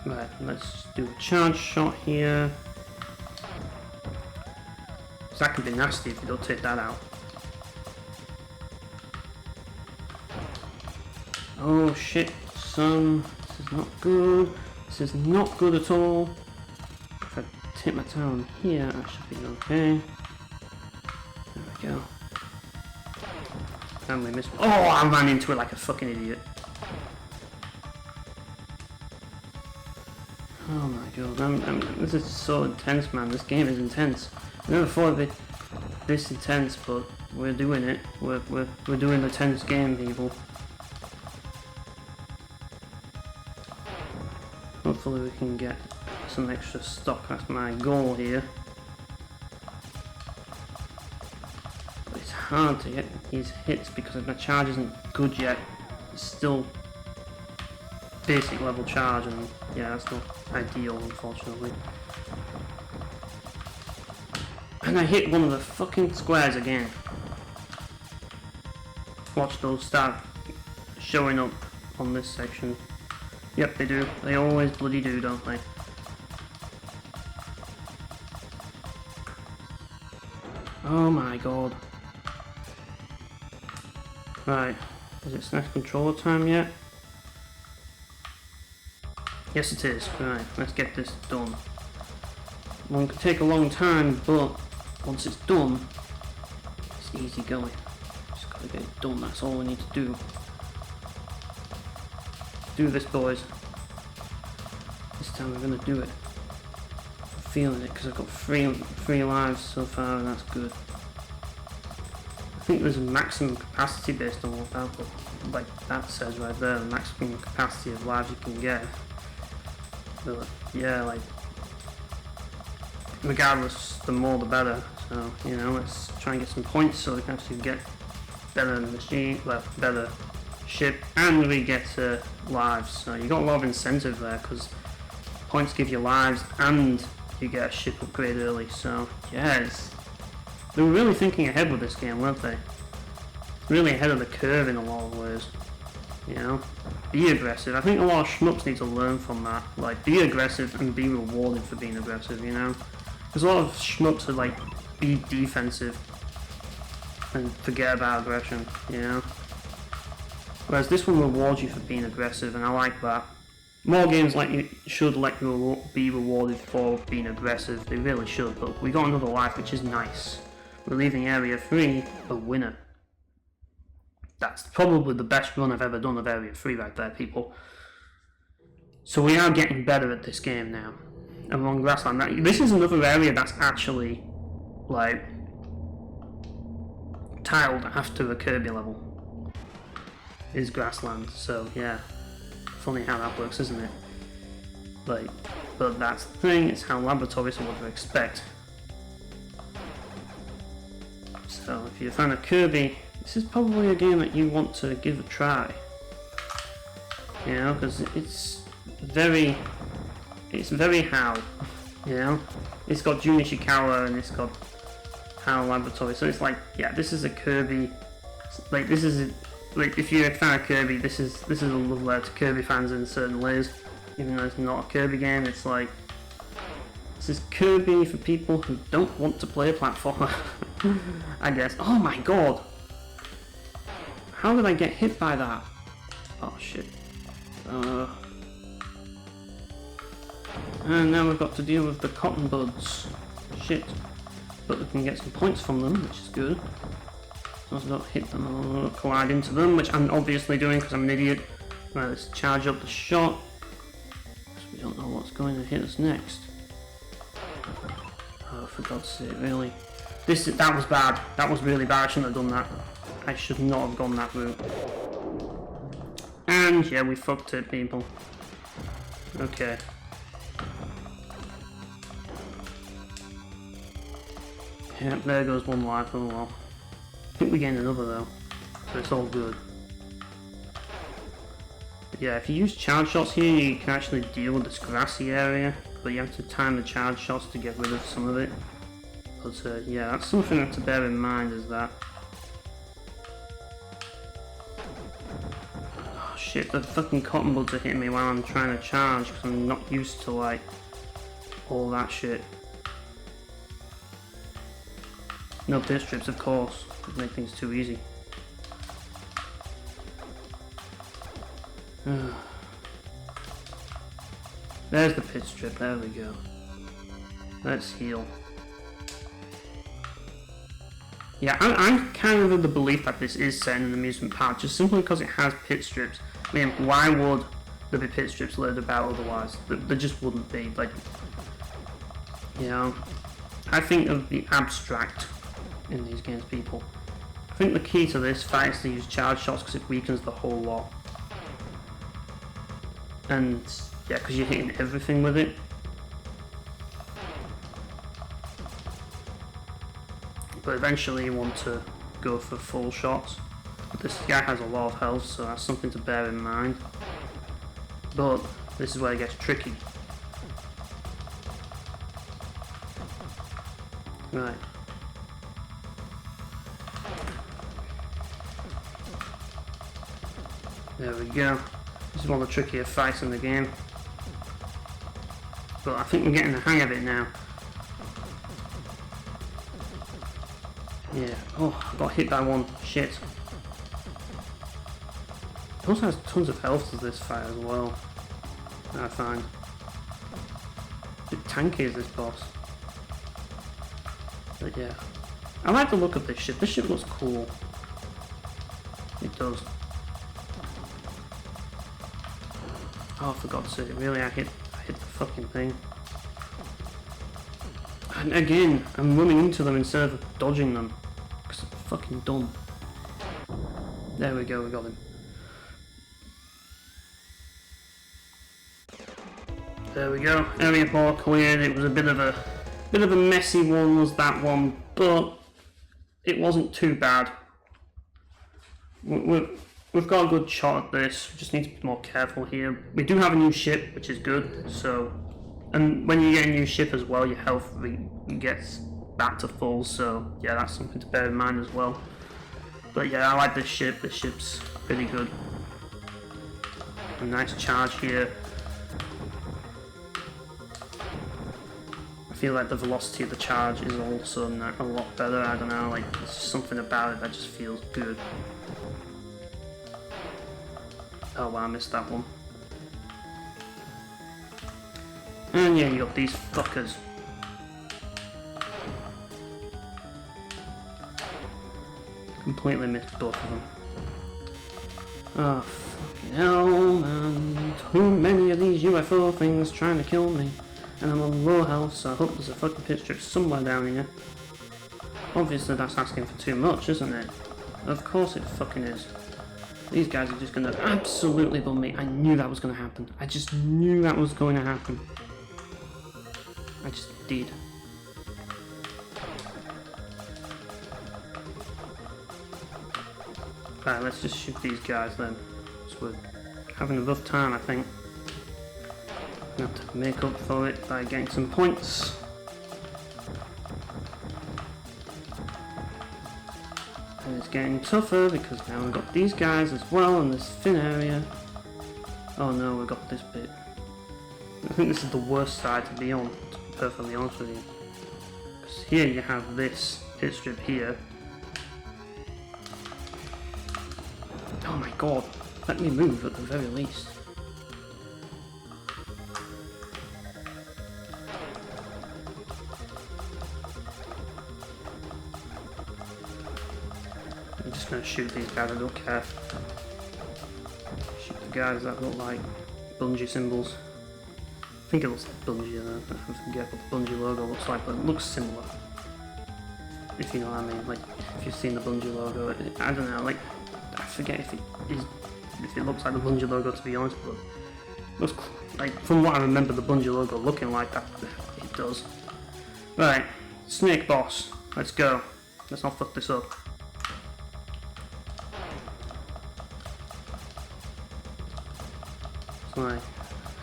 Right, let's do a charge shot here. That can be nasty if you don't take that out. Oh shit, son. This is not good. This is not good at all. If I tip my town here, I should be okay. There we go. And we missed. Oh, I ran into it like a fucking idiot. Oh my god, this is so intense, man. This game is intense. I never thought it this intense, but we're doing it. We're doing the tense game, people. Hopefully we can get some extra stock. That's my goal here. But it's hard to get these hits because my charge isn't good yet. It's still basic level charge, and yeah, that's not ideal, unfortunately. And I hit one of the fucking squares again. Watch those start showing up on this section. Yep, they do. They always bloody do, don't they? Oh my god. Right. Is it SNES controller time yet? Yes it is. Right, let's get this done. One could take a long time, but once it's done, it's easy going. Just gotta get it done, that's all we need to do. do this, boys. This time we're gonna do it. I'm feeling it because I've got three lives so far, and that's good. I think there's a maximum capacity based on what that, like that says right there, the maximum capacity of lives you can get. But yeah, like regardless, the more the better. So you know, let's try and get some points so we can actually get better machine, well, better ship, and we get lives. So you got a lot of incentive there because points give you lives and you get a ship upgrade early. So yes, they were really thinking ahead with this game, weren't they? Really ahead of the curve in a lot of ways. You know, be aggressive. I think a lot of schmucks need to learn from that. Like, be aggressive and be rewarded for being aggressive. You know, because a lot of schmucks are like, be defensive and forget about aggression. You know. Whereas this one rewards you for being aggressive, and I like that. More games like you should let you be rewarded for being aggressive. They really should. But we got another life, which is nice. We're leaving Area 3 a winner. That's probably the best run I've ever done of Area 3 right there, people. So we are getting better at this game now. And we're on grassland. Now, this is another area that's actually, like, tiled after a Kirby level. Is grassland, so yeah. Funny how that works, isn't it? Like, but that's the thing, it's how laboratories are what to expect. So if you're a fan of Kirby, this is probably a game that you want to give a try. You know, because it's very HAL. You know, it's got Jun Ishikawa and it's got HAL Laboratory. So it's like, yeah, this is a Kirby. Like, this is like, if you're a fan of Kirby, this is a love letter to Kirby fans in certain ways. Even though it's not a Kirby game, it's like, this is Kirby for people who don't want to play a platformer. I guess. Oh my god! How did I get hit by that? Oh shit. And now we've got to deal with the cotton buds. Shit. But we can get some points from them, which is good. Also not hit them or collide into them, which I'm obviously doing because I'm an idiot. Right, let's charge up the shot. Because we don't know what's going to hit us next. Oh, for God's sake, really? That was bad. That was really bad. I shouldn't have done that. I should not have gone that route. And yeah, we fucked it, people. Okay. Yeah, there goes one life. Oh well. I think we gained another though, so it's all good. But yeah, if you use charge shots here, you can actually deal with this grassy area, but you have to time the charge shots to get rid of some of it. But yeah, that's something to bear in mind, is that. Oh shit, the fucking cotton buds are hitting me while I'm trying to charge, because I'm not used to like all that shit. No pit strips, of course. Would make things too easy. There's the pit strip, there we go. Let's heal. Yeah, I'm kind of of the belief that this is set in an amusement park, just simply because it has pit strips. I mean, why would there be pit strips littered about otherwise? There just wouldn't be. Like, you know, I think of the abstract in these games, people. I think the key to this fight is to use charge shots because it weakens the whole lot. And yeah, because you're hitting everything with it. But eventually you want to go for full shots. But this guy has a lot of health, so that's something to bear in mind. But this is where it gets tricky. Right. There we go. This is one of the trickier fights in the game. But I think we're getting the hang of it now. Yeah. Oh, I got hit by one. Shit. It also has tons of health to this fight as well, I find. A bit tanky is this boss. But yeah. I like the look of this ship. This ship looks cool. It does. Oh, for God's sake, really, I hit the fucking thing. And again, I'm running into them instead of dodging them. Because I'm fucking dumb. There we go, we got him. There we go, area 4 cleared. It was a bit of a messy one, was that one, but it wasn't too bad. We've got a good shot at this. We just need to be more careful here. We do have a new ship, which is good. So, and when you get a new ship as well, your health gets back to full. So yeah, that's something to bear in mind as well. But yeah, I like this ship. This ship's pretty good. A nice charge here. I feel like the velocity of the charge is also a lot better. I don't know, like there's just something about it that just feels good. Oh wow, I missed that one. And yeah, you got these fuckers. Completely missed both of them. Oh fucking hell, man. Too many of these UFO things trying to kill me. And I'm on low health, so I hope there's a fucking pit strip somewhere down here. Obviously that's asking for too much, isn't it? Of course it fucking is. These guys are just gonna absolutely bum me. I knew that was gonna happen. I just knew that was going to happen. I just did. Right, let's just shoot these guys then. So we're having a rough time, I think. I'm gonna have to make up for it by getting some points. And it's getting tougher because now we've got these guys as well in this thin area. Oh no, we've got this bit. I think this is the worst side to be on, to be perfectly honest with you. Because here you have this pit strip here. Oh my god, let me move at the very least. I'm just going to shoot these guys, I don't care. Shoot the guys that look like Bungie symbols. I think it looks like Bungie, I forget what the Bungie logo looks like, but it looks similar. If you know what I mean, like, if you've seen the Bungie logo, I don't know, like, I forget if it looks like the Bungie logo, to be honest, but it looks like, from what I remember the Bungie logo looking like, that it does. Right, Snake Boss, let's go. Let's not fuck this up. It's like,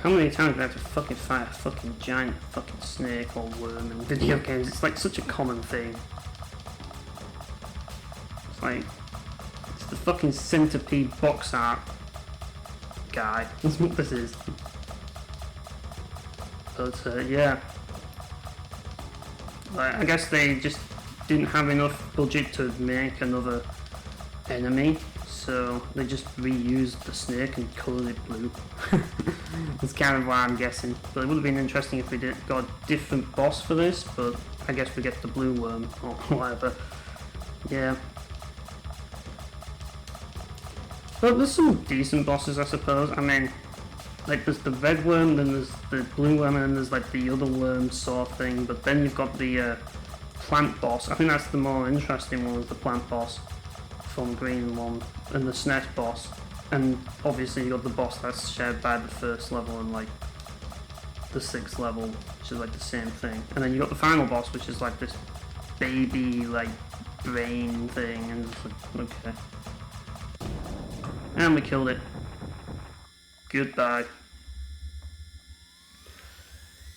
how many times do I have to fucking fight a fucking giant fucking snake or worm in video games? It's like such a common thing. It's like, it's the fucking centipede box art guy. That's what this is. But yeah. Like, I guess they just didn't have enough budget to make another enemy, so they just reused the snake and coloured it blue. That's kind of what I'm guessing. But it would have been interesting if we got a different boss for this, but I guess we get the blue worm or whatever. Yeah. But there's some decent bosses, I suppose. I mean, like there's the red worm, then there's the blue worm, and then there's like the other worm sort of thing. But then you've got the plant boss. I think that's the more interesting one, is the plant boss from Green one, and the SNES boss. And obviously you got the boss that's shared by the first level and like the 6th level, which is like the same thing. And then you got the final boss, which is like this baby like brain thing, and it's like, okay. And we killed it. Goodbye.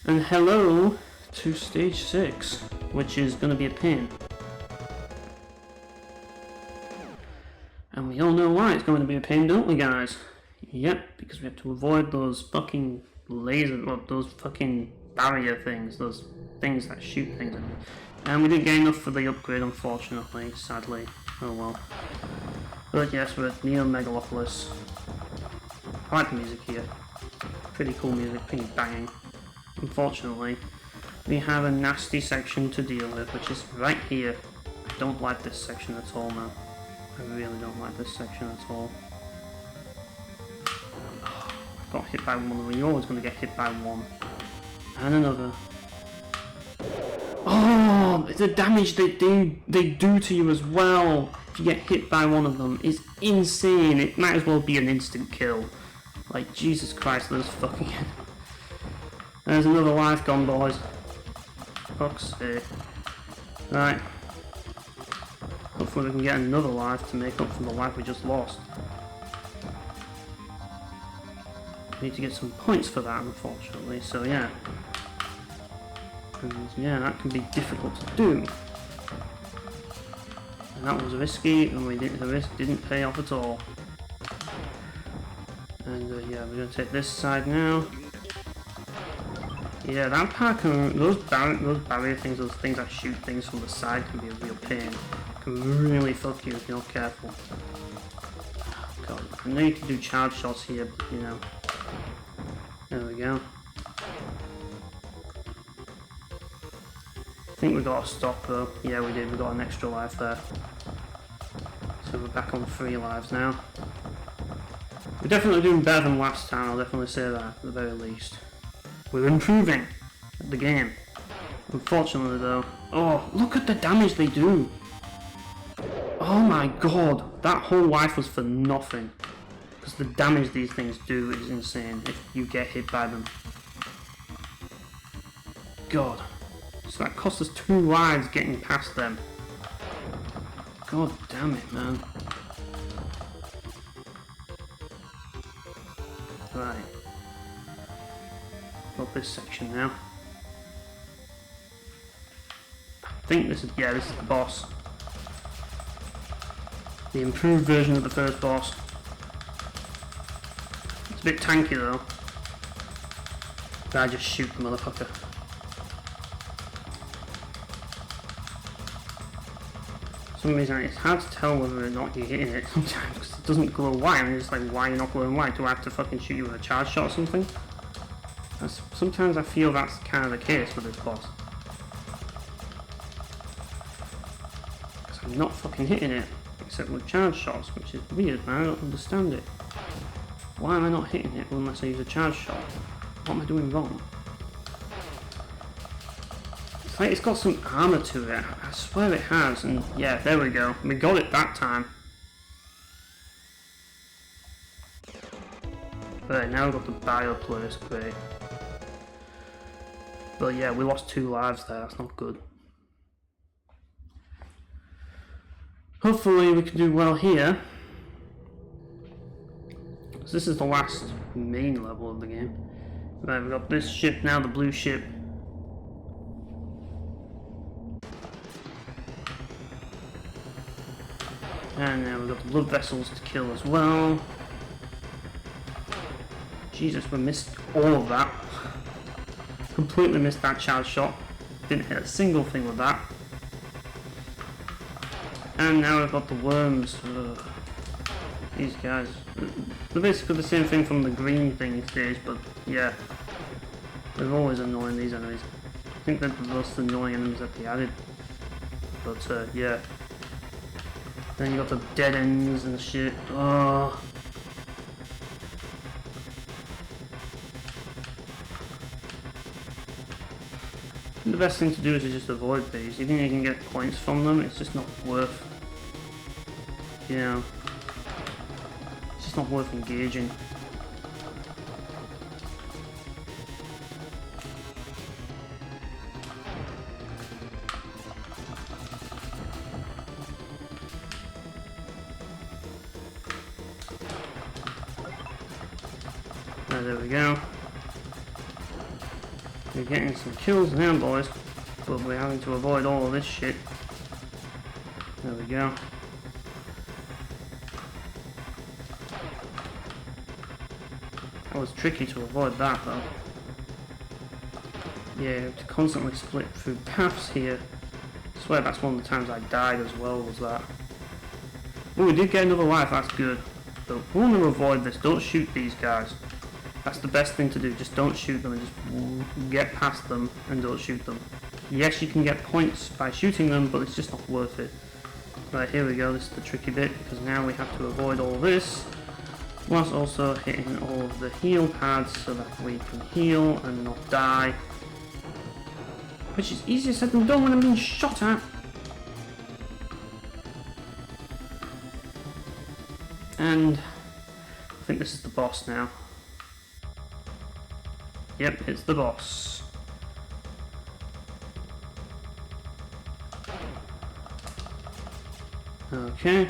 And hello to stage 6, which is going to be a pain. And we all know why it's going to be a pain, don't we, guys? Yep, because we have to avoid those fucking laser, well, those fucking barrier things, those things that shoot things. And we didn't get enough for the upgrade, unfortunately, sadly. Oh well. But yes, we're at Neo Megalopolis. I like the music here. Pretty cool music, pretty banging. Unfortunately, we have a nasty section to deal with, which is right here. I don't like this section at all now. I really don't like this section at all. Oh got hit by one, you're always going to get hit by one. And another. Oh, the damage they do to you as well. If you get hit by one of them is insane. It might as well be an instant kill. Like, Jesus Christ, there's fucking... There's another life gone, boys. Fuck's sake. Right. Hopefully we can get another life to make up for the life we just lost. We need to get some points for that, unfortunately, so yeah. And yeah, that can be difficult to do. And that was risky, and the risk didn't pay off at all. And yeah, we're going to take this side now. Yeah, that part can, those barrier things, those things that shoot things from the side can be a real pain. Can really fuck you if you're not careful. God, I know you can do charge shots here, but you know. There we go. I think we got a stop though. Yeah, we did. We got an extra life there. So we're back on 3 lives now. We're definitely doing better than last time, I'll definitely say that, at the very least. We're improving at the game. Unfortunately though... Oh, look at the damage they do! Oh my god, that whole life was for nothing. Because the damage these things do is insane if you get hit by them. God. So that cost us 2 lives getting past them. God damn it, man. Right. Got this section now. I think this is, yeah, this is the boss. The improved version of the first boss. It's a bit tanky though. But I just shoot the motherfucker. For some reason it's hard to tell whether or not you're hitting it sometimes because it doesn't glow white and it's like, why are you not glowing white? Do I have to fucking shoot you with a charge shot or something? Sometimes I feel that's kind of the case with this boss. Because I'm not fucking hitting it, except with charge shots, which is weird, man. I don't understand it. Why am I not hitting it unless I use a charge shot? What am I doing wrong? It's like it's got some armor to it. I swear it has, and yeah, there we go. We got it that time. Right, now we've got the bio place, great. But yeah, we lost 2 lives there, that's not good. Hopefully we can do well here. So this is the last main level of the game. Right, we've got this ship now, the blue ship. And now we've got the blood vessels to kill as well. Jesus, we missed all of that. Completely missed that charge shot. Didn't hit a single thing with that. And now we've got the worms. Ugh. These guys. They're basically the same thing from the green thing these days, but yeah. They're always annoying, these enemies. I think they're the most annoying enemies that they added. But yeah. Then you got the dead ends and shit. Oh. The best thing to do is to just avoid these. Even if you can get points from them, it's just not worth, you know, it's just not worth engaging. There we go. We're getting some kills now, boys, but we're having to avoid all of this shit. There we go. That was tricky to avoid that, though. Yeah, to constantly split through paths here. I swear that's one of the times I died as well, was that. Oh, we did get another life, that's good. But we want to avoid this, don't shoot these guys. That's the best thing to do, just don't shoot them and just get past them and don't shoot them. Yes, you can get points by shooting them, but it's just not worth it. Right, here we go, this is the tricky bit, because now we have to avoid all this. whilst also hitting all of the heal pads so that we can heal and not die. Which is easier said than done when I'm being shot at. And I think this is the boss now. Yep, it's the boss. Okay.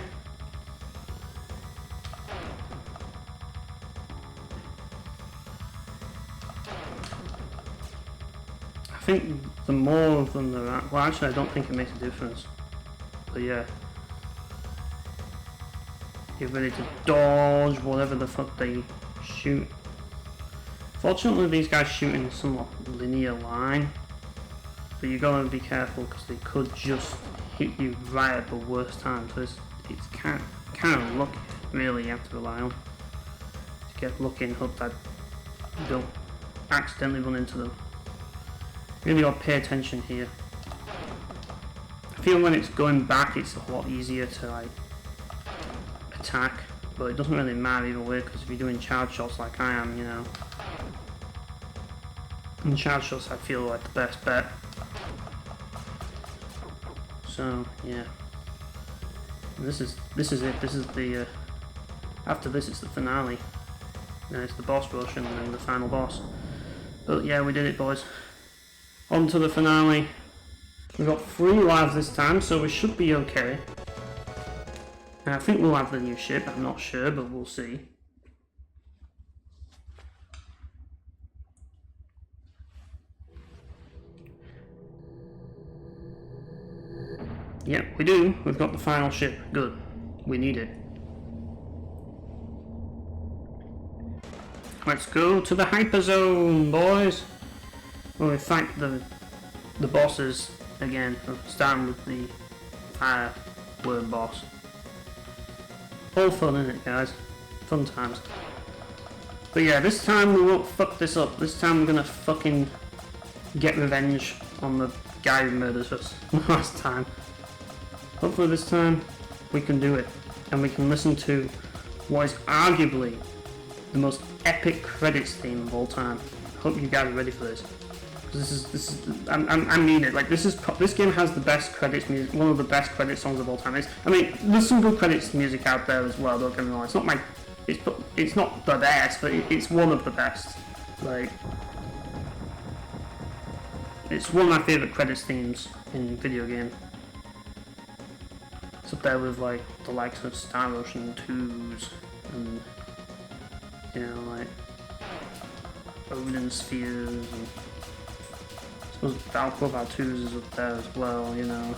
I think the more of them there are, well actually I don't think it makes a difference. But yeah. Get ready to dodge whatever the fuck they shoot. Fortunately these guys shoot in a somewhat linear line. But you gotta be careful because they could just hit you right at the worst time. So it's kind of lucky, really, you have to rely on. To get lucky and hope that you don't accidentally run into them. Really gotta pay attention here. I feel when it's going back it's a lot easier to like attack, but it doesn't really matter either way because if you're doing charge shots like I am, you know. And charge shots I feel like the best bet. So yeah, this is it. This is the after this it's the finale. Then it's the boss rush and then the final boss. But yeah, we did it, boys. On to the finale. We got 3 lives this time, so we should be okay. I think we'll have the new ship. I'm not sure, but we'll see. Yep, we do. We've got the final ship. Good. We need it. Let's go to the HyperZone, boys. Well, we fight the bosses again. Starting with the fire worm boss. All fun, isn't it, guys? Fun times. But yeah, this time we won't fuck this up. This time we're gonna fucking get revenge on the guy who murdered us last time. Hopefully this time we can do it, and we can listen to what is arguably the most epic credits theme of all time. Hope you guys are ready for this. This is I mean it. Like this game has the best credits music, one of the best credit songs of all time. I mean, there's some good credits music out there as well. Don't get me wrong. It's not the best, but it's one of the best. Like, it's one of my favorite credits themes in video game. It's up there with like the likes of Star Ocean 2s and you know like Odin Spheres and I suppose Valkyrie 2s is up there as well, you know.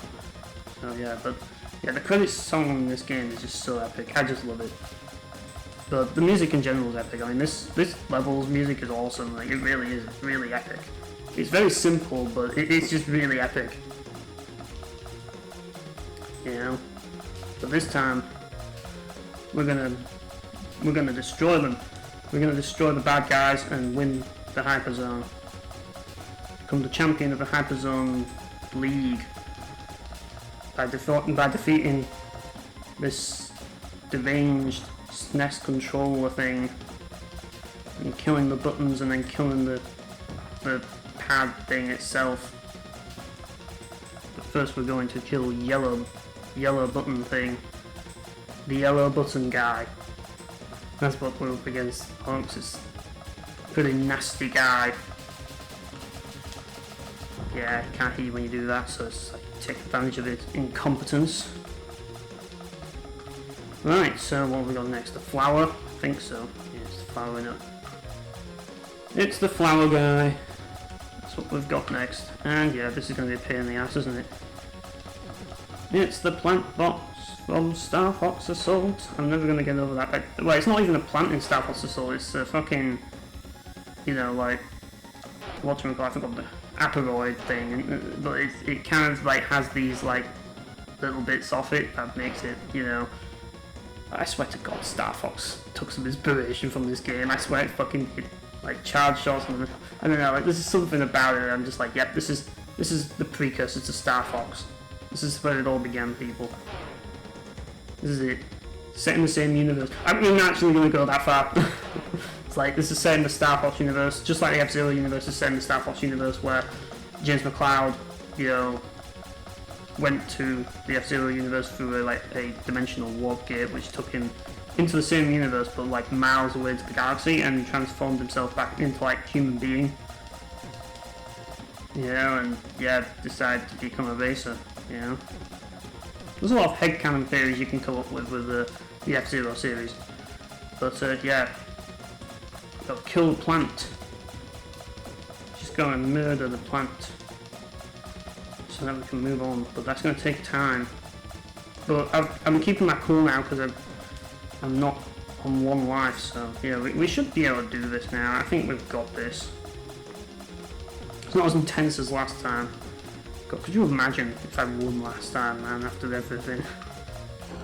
So yeah, but yeah, the credits song in this game is just so epic. I just love it. But the music in general is epic. I mean, this level's music is awesome. Like, it really is really epic. It's very simple, but it's just really epic. You know. But this time, we're gonna destroy them. We're gonna destroy the bad guys and win the HyperZone. Become the champion of the HyperZone League by defeating this deranged SNES controller thing and killing the buttons and then killing the pad thing itself. But first we're going to kill yellow button thing. The yellow button guy. That's what we're up against, folks. It's a pretty nasty guy. Yeah, can't hear you when you do that, so it's like take advantage of its incompetence. Right, so what have we got next? The flower? I think so. Yeah, it's the flower, isn't it? It's the flower guy. That's what we've got next. And yeah, this is going to be a pain in the ass, isn't it? It's the plant box from Star Fox Assault. I'm never going to get over that. Well, it's not even a plant in Star Fox Assault. It's a fucking, you know, like, whatchamacallit, I forgot the Aperoid thing. But it kind of like has these like little bits off it that makes it, you know. I swear to God, Star Fox took some inspiration from this game. I swear it fucking hit like charge shots and I don't know, like there's something about it. I'm just like, yep, this is the precursor to Star Fox. This is where it all began, people. This is it. set in the same universe. I'm not actually going to go that far. It's like, this is set in the Star Fox universe, just like the F-Zero universe is set in the Star Fox universe, where James McCloud, you know, went to the F-Zero universe through a dimensional warp gate, which took him into the same universe, but like miles away to the galaxy, and transformed himself back into like human being. You know, and yeah, decided to become a racer. You know, there's a lot of headcanon theories you can come up with the F-Zero series, but yeah, they'll kill the plant. Just go and murder the plant, so that we can move on. But that's going to take time. But I'm keeping that cool now because I'm not on 1 life, so yeah, we should be able to do this now. I think we've got this. It's not as intense as last time. God, could you imagine if I won last time, man, after everything?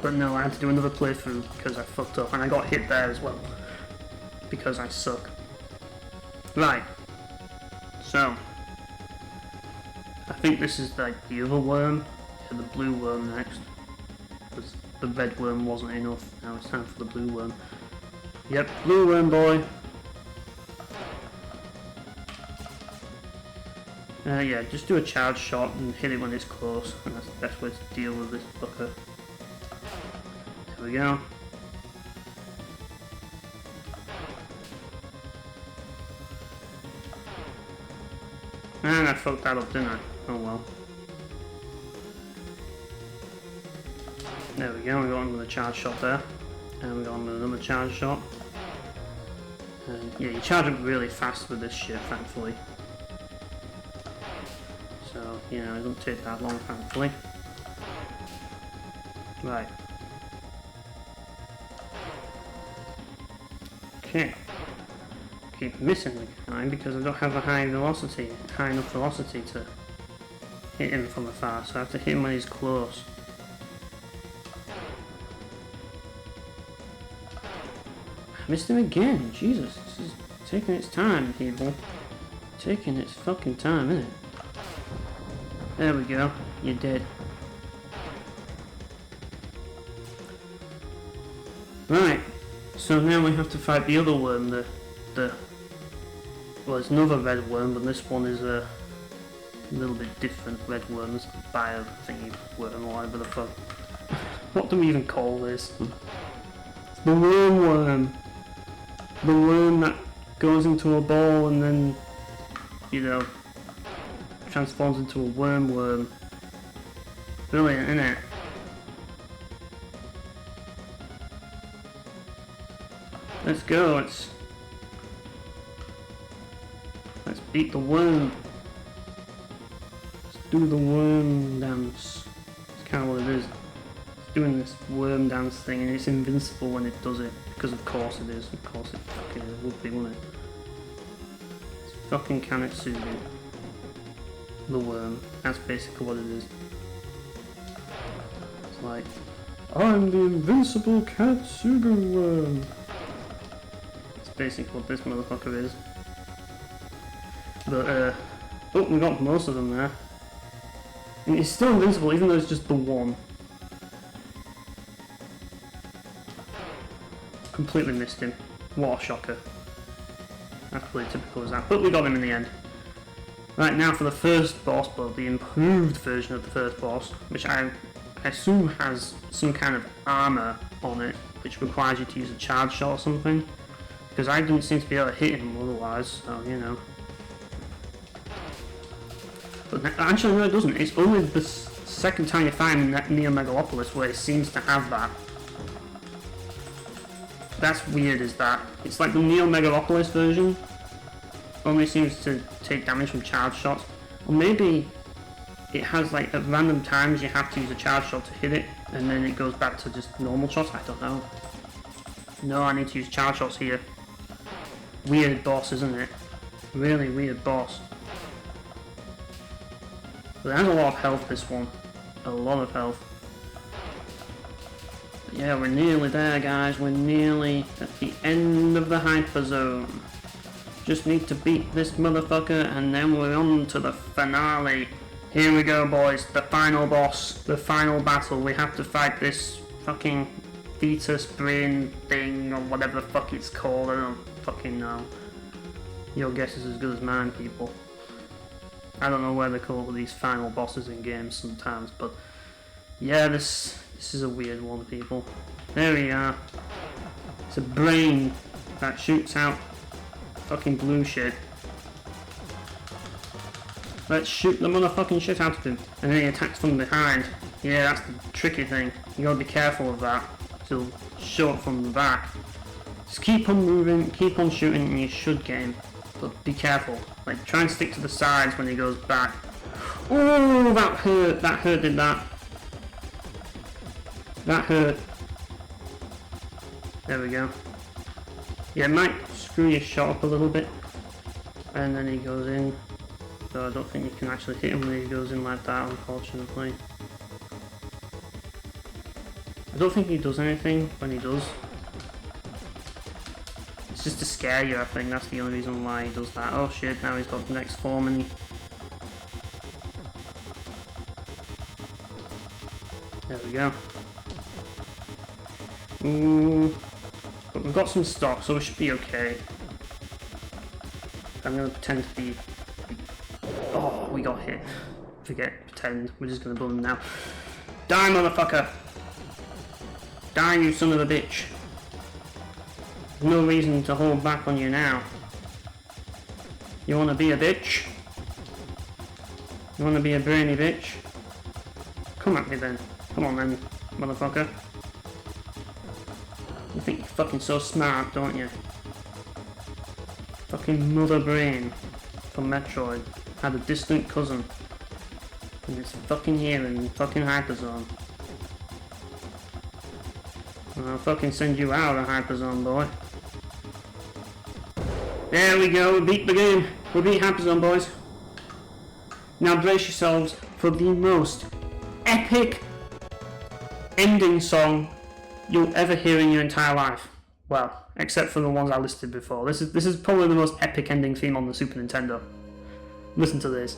But no, I had to do another playthrough because I fucked up, and I got hit there as well. Because I suck. Right. So, I think this is like the other worm. Yeah, the blue worm next. Because the red worm wasn't enough. Now it's time for the blue worm. Yep, blue worm boy. Yeah, just do a charge shot and hit it when it's close, and that's the best way to deal with this fucker. There we go. And I fucked that up, didn't I? Oh well. There we go, we got another charge shot there. And we got another charge shot. And yeah, you charge up really fast with this shit, thankfully. So, you know, it doesn't take that long, thankfully. Right. Okay. Keep missing the guy because I don't have a high enough velocity to hit him from afar, so I have to hit him when he's close. I missed him again, Jesus, this is taking its time, people. Taking its fucking time, isn't it? There we go, you're dead. Right, so now we have to fight the other worm, well, it's another red worm, but this one is a little bit different red worm. It's a bio thingy worm, or whatever the fuck. What do we even call this? It's the worm. The worm that goes into a ball and then, you know, transforms into a worm. Brilliant, isn't it? Let's go, let's beat the worm. Let's do the worm dance. It's kind of what it is. It's doing this worm dance thing, and it's invincible when it does it. Because of course it is. Of course it fucking would be, wouldn't it? It's fucking Kanetsugu. The worm. That's basically what it is. It's like, I'm the invincible Kanetsugu worm. That's basically what this motherfucker is. But, oh, we got most of them there. I mean, he's still invincible, even though it's just the one. Completely missed him. What a shocker. That's pretty typical as that. But we got him in the end. Right, now for the first boss, but the improved version of the first boss, which I assume has some kind of armor on it, which requires you to use a charge shot or something. Because I didn't seem to be able to hit him otherwise, so, you know. But actually, no, it doesn't. It's only the second time you find Neo Megalopolis where it seems to have that. That's weird, is that? It's like the Neo Megalopolis version only seems to take damage from charge shots. Or maybe it has, like, at random times you have to use a charge shot to hit it, and then it goes back to just normal shots. I don't know. No, I need to use charge shots here. Weird boss, isn't it? Really weird boss. But it has a lot of health, this one. A lot of health. But yeah, we're nearly there, guys. We're nearly at the end of the HyperZone. Just need to beat this motherfucker, and then we're on to the finale. Here we go, boys. The final boss. The final battle. We have to fight this fucking fetus brain thing or whatever the fuck it's called. I don't fucking know. Your guess is as good as mine, people. I don't know where they come up with these final bosses in games sometimes, but yeah, this is a weird one, people. There we are. It's a brain that shoots out fucking blue shit. Let's shoot the motherfucking shit out of him. And then he attacks from behind. Yeah, that's the tricky thing. You gotta be careful of that. He'll show up from the back. Just keep on moving, keep on shooting, and you should get him. But be careful. Like, try and stick to the sides when he goes back. Oh, that hurt. That hurt, did that. That hurt. There we go. Yeah, it might screw your shot up a little bit. And then he goes in. So I don't think you can actually hit him when he goes in like that, unfortunately. I don't think he does anything when he does. It's just to scare you, I think. That's the only reason why he does that. Oh shit, now he's got the next form and there we go. Ooh. But we've got some stock, so we should be okay. I'm going to pretend to be... Oh, we got hit. Forget pretend. We're just going to blow him now. Die, motherfucker! Die, you son of a bitch! There's no reason to hold back on you now. You want to be a bitch? You want to be a brainy bitch? Come at me then. Come on then, motherfucker. You think you're fucking so smart, don't you? Fucking Mother Brain from Metroid had a distant cousin. And it's fucking here in fucking HyperZone. I'll fucking send you out of HyperZone, boy. There we go, we beat the game. We beat HyperZone, boys. Now brace yourselves for the most epic ending song you'll ever hear in your entire life. Well, except for the ones I listed before. This is probably the most epic ending theme on the Super Nintendo. Listen to this.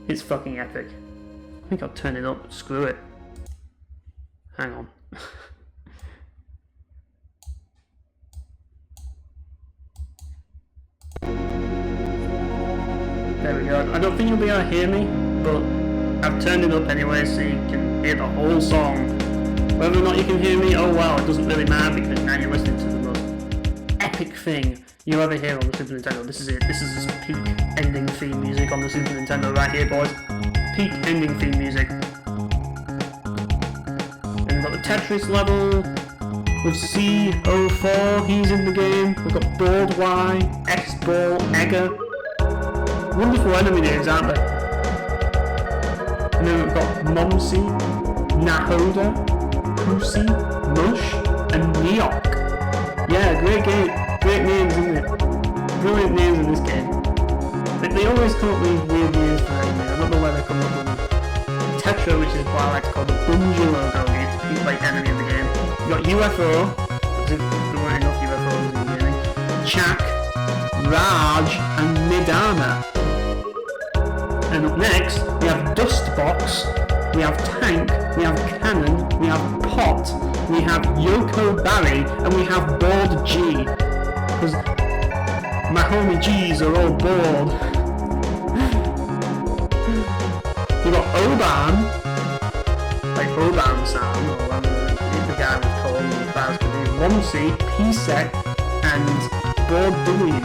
It's fucking epic. I think I'll turn it up. Screw it. Hang on. There we go. I don't think you'll be able to hear me, but I've turned it up anyway so you can hear the whole song. Whether or not you can hear me, oh well, it doesn't really matter because now you're listening to the most epic thing you'll ever hear on the Super Nintendo. This is it. This is this peak ending theme music on the Super Nintendo right here, boys. Peak ending theme music. And we've got the Tetris level with C04, he's in the game. We've got Board Y, X-Ball, Egger. Wonderful enemy names, aren't they? And then we've got Momsy, Nahoda, Pussy, Mush, and Neok. Yeah, great game. Great names, isn't it? Brilliant names in this game. They always come up with weird names for enemies. I don't know where they come up with them. Tetra, which is what I like to call the Bungie logo, he's like enemy in the game. You got UFO, because there weren't enough UFOs in the beginning. Chak, Raj, and Nidana. And up next, we have Dustbox, we have Tank, we have Cannon, we have Pot, we have Yoko Barry, and we have Bored G. Because my homie G's are all bored. We got Oban, like Oban Sam, or whatever the guy was called in the Bowser Canoe, Womsey, P-Sec, and Bored W.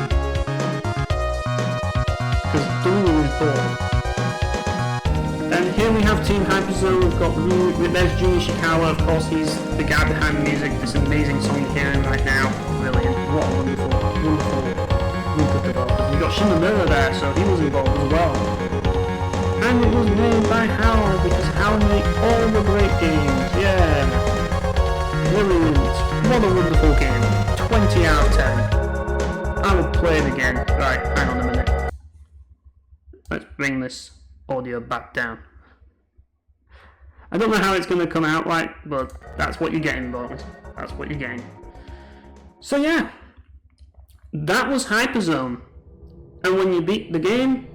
Because W is bored. And here we have Team HyperZone. We've got there's Junior Shikawa, of course, he's the guy behind the music, this amazing song you're hearing right now. Brilliant. What a wonderful group of developers. We've got Shimamura there, so he was involved as well. And it was made by HAL, because HAL make all the great games. Yeah. Brilliant. What a wonderful game. 20 out of 10. I will play it again. Right, hang on a minute. Let's bring this audio back down. I don't know how it's going to come out like, but that's what you're getting, boys. That's what you're getting. So yeah, that was HyperZone. And when you beat the game,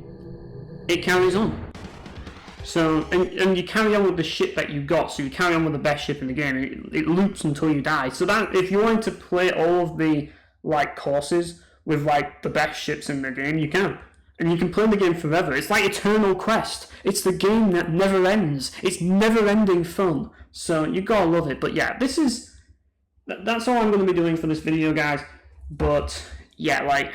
it carries on. So, and you carry on with the ship that you got, so you carry on with the best ship in the game, and it loops until you die. So that, if you want to play all of the, like, courses with, like, the best ships in the game, you can. And you can play the game forever. It's like Eternal Quest. It's the game that never ends. It's never-ending fun. So, you gotta love it. But yeah, that's all I'm going to be doing for this video, guys. But, yeah, like,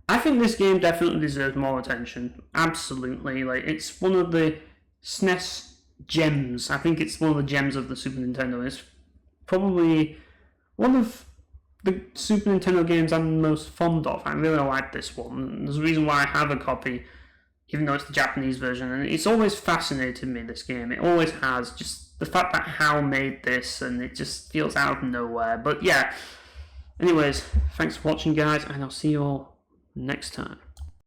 I think this game definitely deserves more attention. Absolutely. Like, it's one of the SNES gems. I think it's one of the gems of the Super Nintendo. It's probably one of the Super Nintendo games I'm most fond of. I really like this one. There's a reason why I have a copy, even though it's the Japanese version. And it's always fascinated me, this game. It always has. Just the fact that HAL made this, and it just feels out of nowhere. But yeah. Anyways, thanks for watching, guys, and I'll see you all next time.